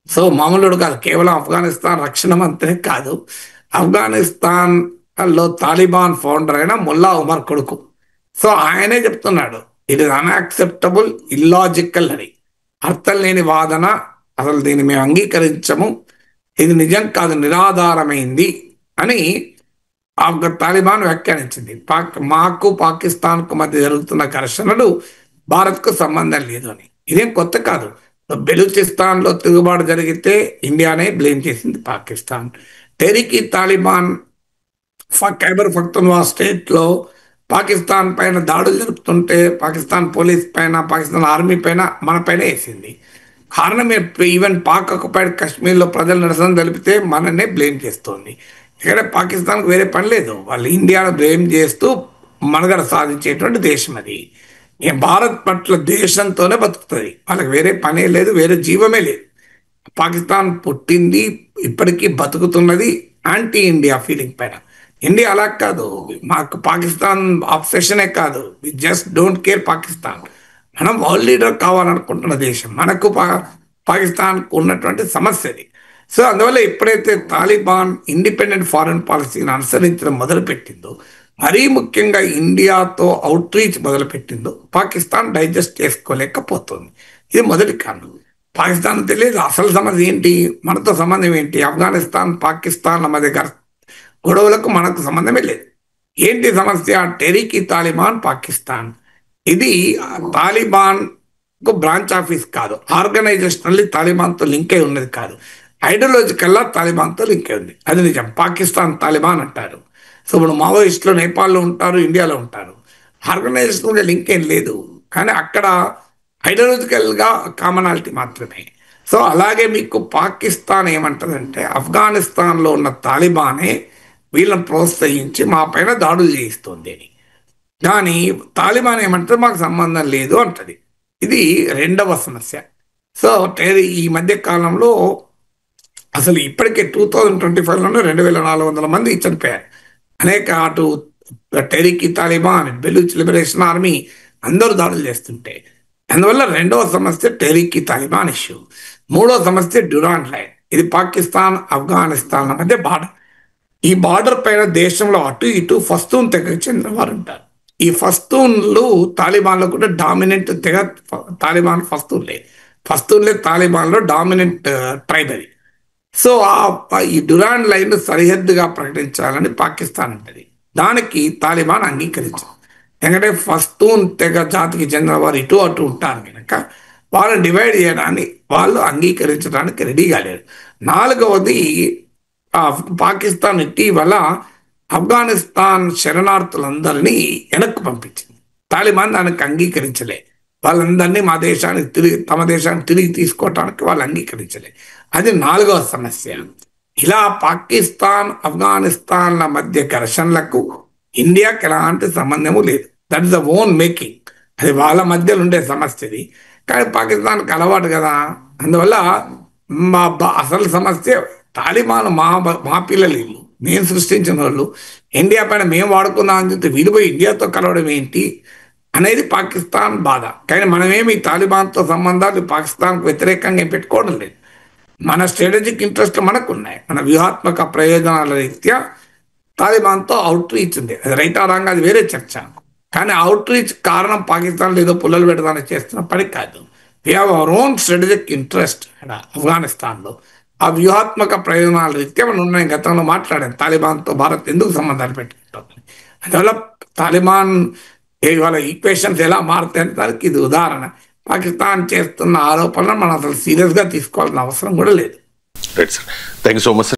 సో మామూలుడు కాదు, కేవలం ఆఫ్ఘనిస్తాన్ రక్షణ మంత్రి కాదు, ఆఫ్ఘనిస్తాన్లో తాలిబాన్ ఫౌండర్ అయిన ముల్లా ఉమర్ కొడుకు. సో ఆయనే చెప్తున్నాడు ఇట్ ఇస్ అన్యాక్సెప్టబుల్, ఇల్లాజికల్ అని, అర్థం లేని వాదన, అసలు దీన్ని మేము అంగీకరించము, ఇది నిజం కాదు, నిరాధారమైంది అని తాలిబాన్ వ్యాఖ్యానించింది. మాకు పాకిస్తాన్కు మధ్య జరుగుతున్న ఘర్షణలు భారత్కు సంబంధం లేదు అని. ఇదేం కొత్త కాదు. బెలూచిస్తాన్లో తిరుగుబాటు జరిగితే ఇండియానే బ్లేమ్ చేసింది పాకిస్తాన్. టెహ్రీక్ తాలిబాన్ ఖైబర్ పఖ్తూన్ఖ్వా స్టేట్లో పాకిస్తాన్ పైన దాడులు జరుపుతుంటే పాకిస్తాన్ పోలీస్ పైన, పాకిస్తాన్ ఆర్మీ పైన, మన పైన వేసింది. కారణం ఈవెన్ పాక్ ఆక్యుపైడ్ కాశ్మీర్లో ప్రజలు నిరసన తెలిపితే మననే బ్లేమ్ చేస్తోంది. ఇక్కడ పాకిస్తాన్కి వేరే పని లేదు, వాళ్ళు ఇండియాను బ్లేమ్ చేస్తూ మనుగడ సాధించేటువంటి దేశం అది. భారత్ పట్ల దేశంతోనే బతుకుతుంది, వాళ్ళకి వేరే పనే లేదు, వేరే జీవమే లేదు. పాకిస్తాన్ పుట్టింది, ఇప్పటికీ బతుకుతున్నది యాంటీ ఇండియా ఫీలింగ్ పైన. ఇండియా అలా కాదు, మాకు పాకిస్తాన్ ఆబ్సెషనే కాదు, we just don't care Pakistan. మనం వరల్డ్ లీడర్ కావాలనుకుంటున్న దేశం, మనకు పాకిస్తాన్కు ఉన్నటువంటి సమస్యది. సో అందువల్ల ఎప్పుడైతే తాలిబాన్ ఇండిపెండెంట్ ఫారెన్ పాలసీని అనుసరించడం మొదలుపెట్టిందో, మరీ ముఖ్యంగా ఇండియాతో అవుట్ రీచ్ మొదలుపెట్టిందో, పాకిస్తాన్ డైజెస్ట్ చేసుకోలేకపోతుంది. ఇది మొదటి కారణం. పాకిస్తాన్ తెలియదు అసలు సమస్య ఏంటి, మనతో సంబంధం ఏంటి, ఆఫ్ఘనిస్తాన్ పాకిస్తాన్ల మధ్య గొడవలకు మనకు సంబంధమే లేదు. ఏంటి సమస్య? టెహ్రీక్ తాలిబాన్ పాకిస్తాన్. ఇది తాలిబాన్కు బ్రాంచ్ ఆఫీస్ కాదు, ఆర్గనైజేషనల్లీ తాలిబాన్తో లింక్ అయి ఉన్నది కాదు, ఐడియాలజికల్లా తాలిబాన్తో లింక్ అయి ఉంది. అది నిజం. పాకిస్తాన్ తాలిబాన్ అంటారు. సో ఇప్పుడు మావోయిస్టులు నేపాల్లో ఉంటారు, ఇండియాలో ఉంటారు, ఆర్గనైజేషన్ లింక్ ఏం లేదు, కానీ అక్కడ ఐడియాలజికల్గా కామనాలిటీ మాత్రమే. సో అలాగే మీకు పాకిస్తాన్ ఏమంటుందంటే ఆఫ్ఘనిస్తాన్లో ఉన్న తాలిబానే వీళ్ళని ప్రోత్సహించి మా పైన దాడులు చేయిస్తుంది అని. కానీ తాలిబాన్ ఏమంటే మాకు సంబంధం లేదు అంటది. ఇది రెండవ సమస్య. సో ఈ మధ్య కాలంలో అసలు ఇప్పటికే 2025లోనే 2400 మంది చనిపోయారు. అనేక అటు టెహ్రీక్ తాలిబాన్, బెలూచ్ లిబరేషన్ ఆర్మీ అందరూ దాడులు చేస్తుంటే, అందువల్ల రెండవ సమస్య టెహ్రీక్ తాలిబాన్ ఇష్యూ. మూడవ సమస్య డ్యూరాండ్ లైన్. ఇది పాకిస్తాన్ ఆఫ్ఘనిస్తాన్ల మధ్య బార్డర్. ఈ బార్డర్ పైన దేశంలో అటు ఇటు ఫస్తూన్ తెగకు చెందిన వారు ఉంటారు. ఈ ఫస్తూన్లు తాలిబాన్లో కూడా డామినెంట్ తెగ. తాలిబాన్ ఫస్తూన్లే తాలిబాన్లో డామినెంట్ ట్రైబ్ అది. సో ఈ డ్యూరాండ్ లైన్ సరిహద్దుగా ప్రకటించాలని పాకిస్తాన్ అంటది. దానికి తాలిబాన్ అంగీకరించారు. ఎందుకంటే ఫస్తూన్ తెగ జాతికి చెందిన వారు ఇటు అటు ఉంటారు కనుక వాళ్ళని డివైడ్ చేయడానికి వాళ్ళు అంగీకరించడానికి రెడీగా లేరు. నాలుగవది పాకిస్తాన్ ఇటీవల ఆఫ్ఘనిస్తాన్ శరణార్థులందరినీ వెనక్కు పంపించింది. తాలిబాన్ దానికి అంగీకరించలే. వాళ్ళందరినీ తమ దేశానికి తిరిగి తీసుకోవటానికి వాళ్ళు అంగీకరించలే. అది నాలుగవ సమస్య. ఇలా పాకిస్తాన్ ఆఫ్ఘనిస్తాన్ల మధ్య ఘర్షణలకు ఇండియాకి ఎలాంటి సంబంధము లేదు. That is the own making. అది వాళ్ళ మధ్యలో ఉండే సమస్యది. కానీ పాకిస్తాన్కి అలవాటు కదా. అందువల్ల అసలు సమస్య తాలిబాన్ మా పిల్లలు వీళ్ళు, మేము సృష్టించిన వాళ్ళు, ఇండియా పైన మేము వాడుకుందాం అని చెప్తే వీళ్ళు పోయి ఇండియాతో కలవడం ఏంటి అనేది పాకిస్తాన్ బాధ. కానీ మనమేమి తాలిబాన్తో సంబంధాలు పాకిస్తాన్కు వ్యతిరేకంగా ఏం పెట్టుకోవడం లేదు. మన స్ట్రాటజిక్ ఇంట్రెస్ట్ మనకు ఉన్నాయి. మన వ్యూహాత్మక ప్రయోజనాల రీత్యా తాలిబాన్తో అవుట్ రీచ్ ఉంది. అది రైట్ ఆ రాంగ్ అది వేరే చర్చ. కానీ అవుట్ రీచ్ కారణం పాకిస్తాన్లో ఏదో పుల్లలు పెడదానికి చేస్తున్న పని కాదు. We have our own strategic interest ఆఫ్ఘనిస్తాన్లో. ఆ వ్యూహాత్మక ప్రయోజనాల రీత్యా మనం ఉన్నాయి. గతంలో మాట్లాడాను తాలిబాన్తో భారత్ ఎందుకు సంబంధాలు పెట్టుకుంటుంది. అందువల్ల తాలిబాన్ ఇవాళ ఈక్వేషన్స్ ఎలా మారుతాయని దానికి ఇది ఉదాహరణ. పాకిస్తాన్ చేస్తున్న ఆరోపణలు మనం అసలు సీరియస్గా తీసుకోవాల్సిన అవసరం కూడా లేదు.
Right sir, thank you so much.